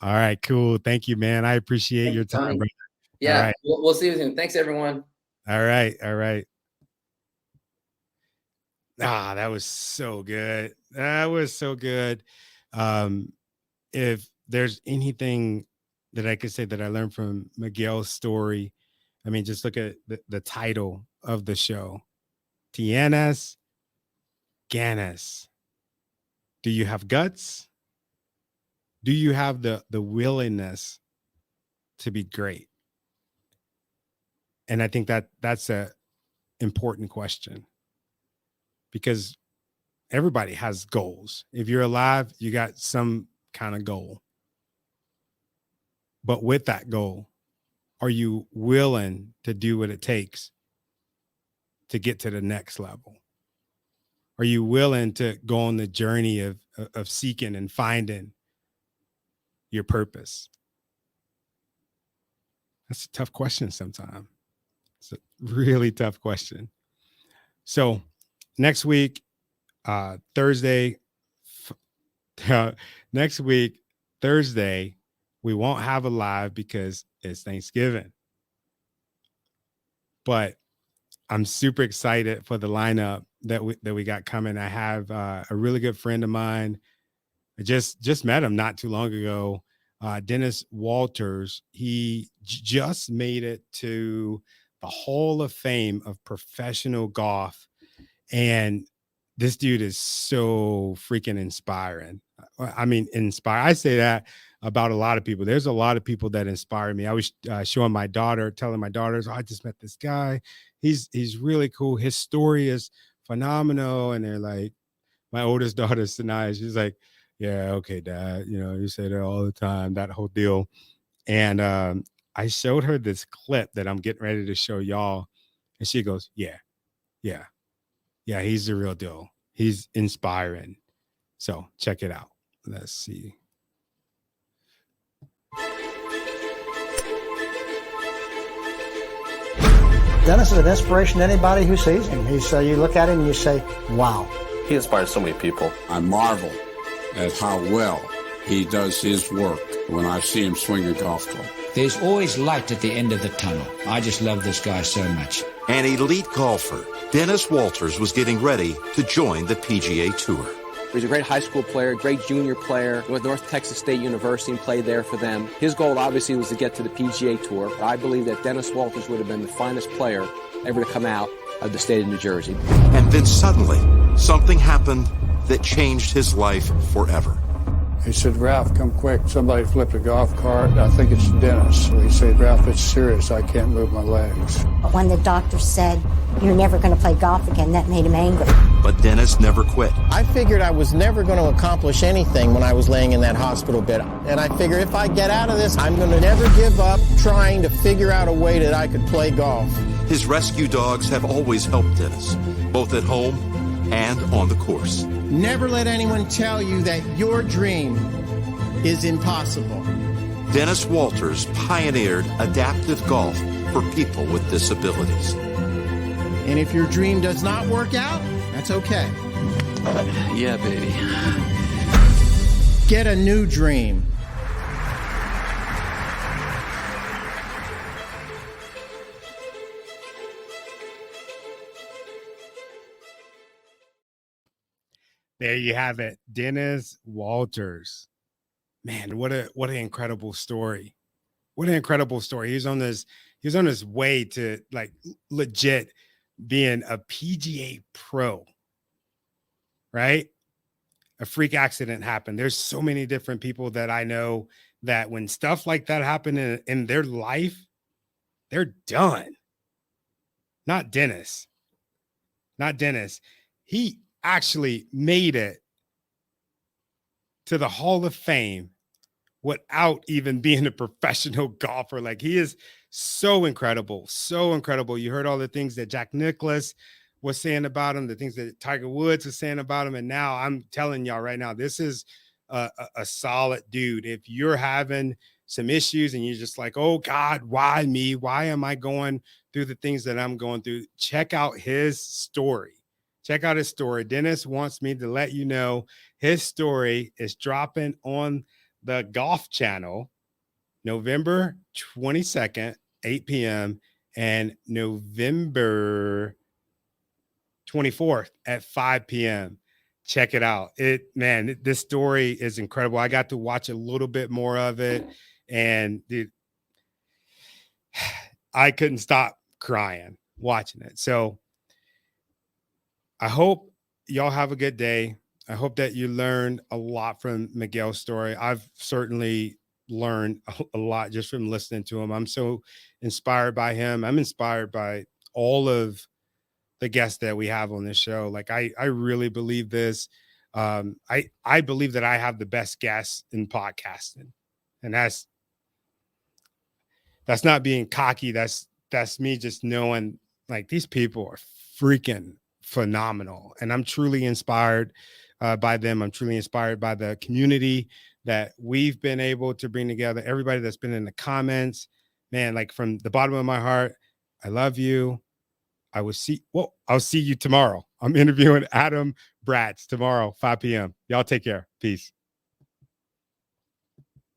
All right, cool. Thank you, man. I appreciate Thank your you, time, Tony. brother. Yeah, All right. we'll see you soon. Thanks, everyone. All right. All right. Ah, that was so good. That was so good. If there's anything that I could say that I learned from Miguel's story, I mean, just look at the title of the show. Tienes Ganaz. Do you have guts? Do you have the willingness to be great? And I think that's a important question, because everybody has goals. If you're alive, you got some kind of goal. But with that goal, are you willing to do what it takes to get to the next level? Are you willing to go on the journey of seeking and finding your purpose? That's a tough question sometimes. It's a really tough question. So next week, Thursday, next week, Thursday, we won't have a live because it's Thanksgiving. But I'm super excited for the lineup that we got coming. I have a really good friend of mine. I just met him not too long ago. Dennis Walters. He just made it to the Hall of Fame of professional golf, and this dude is so freaking inspiring. I mean, I say that about a lot of people. There's a lot of people that inspire me. I was telling my daughters, oh, I just met this guy. He's really cool. His story is phenomenal. And they're like, my oldest daughter, Sanaya, she's like, yeah, okay, Dad. You say that all the time, that whole deal. And I showed her this clip that I'm getting ready to show y'all. And she goes, yeah, he's the real deal. He's inspiring. So check it out. Let's see. Dennis is an inspiration to anybody who sees him. You look at him and you say, wow. He inspires so many people. I marvel at how well he does his work when I see him swing a golf club. There's always light at the end of the tunnel. I just love this guy so much. An elite golfer, Dennis Walters was getting ready to join the PGA Tour. He's a great high school player, great junior player, with North Texas State University and played there for them. His goal obviously was to get to the PGA Tour. But I believe that Dennis Walters would have been the finest player ever to come out of the state of New Jersey. And then suddenly, something happened that changed his life forever. He said, Ralph, come quick. Somebody flipped a golf cart. I think it's Dennis. He said, Ralph, it's serious. I can't move my legs. But when the doctor said, you're never going to play golf again, that made him angry. But Dennis never quit. I figured I was never going to accomplish anything when I was laying in that hospital bed. And I figured if I get out of this, I'm going to never give up trying to figure out a way that I could play golf. His rescue dogs have always helped Dennis, both at home and on the course. Never let anyone tell you that your dream is impossible. Dennis Walters pioneered adaptive golf for people with disabilities. And if your dream does not work out, that's okay. Yeah, baby. Get a new dream. There you have it. Dennis Walters. Man, what an incredible story. What an incredible story. He's on his way to like legit being a PGA pro. Right? A freak accident happened. There's so many different people that I know that when stuff like that happen in their life, they're done. Not Dennis. He actually made it to the Hall of Fame without even being a professional golfer. Like, he is so incredible. You heard all the things that Jack Nicklaus was saying about him, the things that Tiger Woods was saying about him. And now I'm telling y'all right now, this is a solid dude. If you're having some issues and you're just like, oh God, why me? Why am I going through the things that I'm going through? Check out his story. Dennis wants me to let you know his story is dropping on the Golf Channel November 22nd, 8 p.m. and November 24th at 5 p.m. Check it out. This story is incredible. I got to watch a little bit more of it, and dude, I couldn't stop crying watching it. So I hope y'all have a good day. I hope that you learned a lot from Miguel's story. I've certainly learned a lot just from listening to him. I'm so inspired by him. I'm inspired by all of the guests that we have on this show. Like, I really believe this. I believe that I have the best guests in podcasting, and that's not being cocky. That's me just knowing, like, these people are freaking phenomenal, and I'm truly inspired by them. I'm truly inspired by the community that we've been able to bring together. Everybody that's been in the comments, man, like, from the bottom of my heart, I love you. I'll see you tomorrow. I'm interviewing Adam Bratz tomorrow, 5 p.m. Y'all take care. Peace.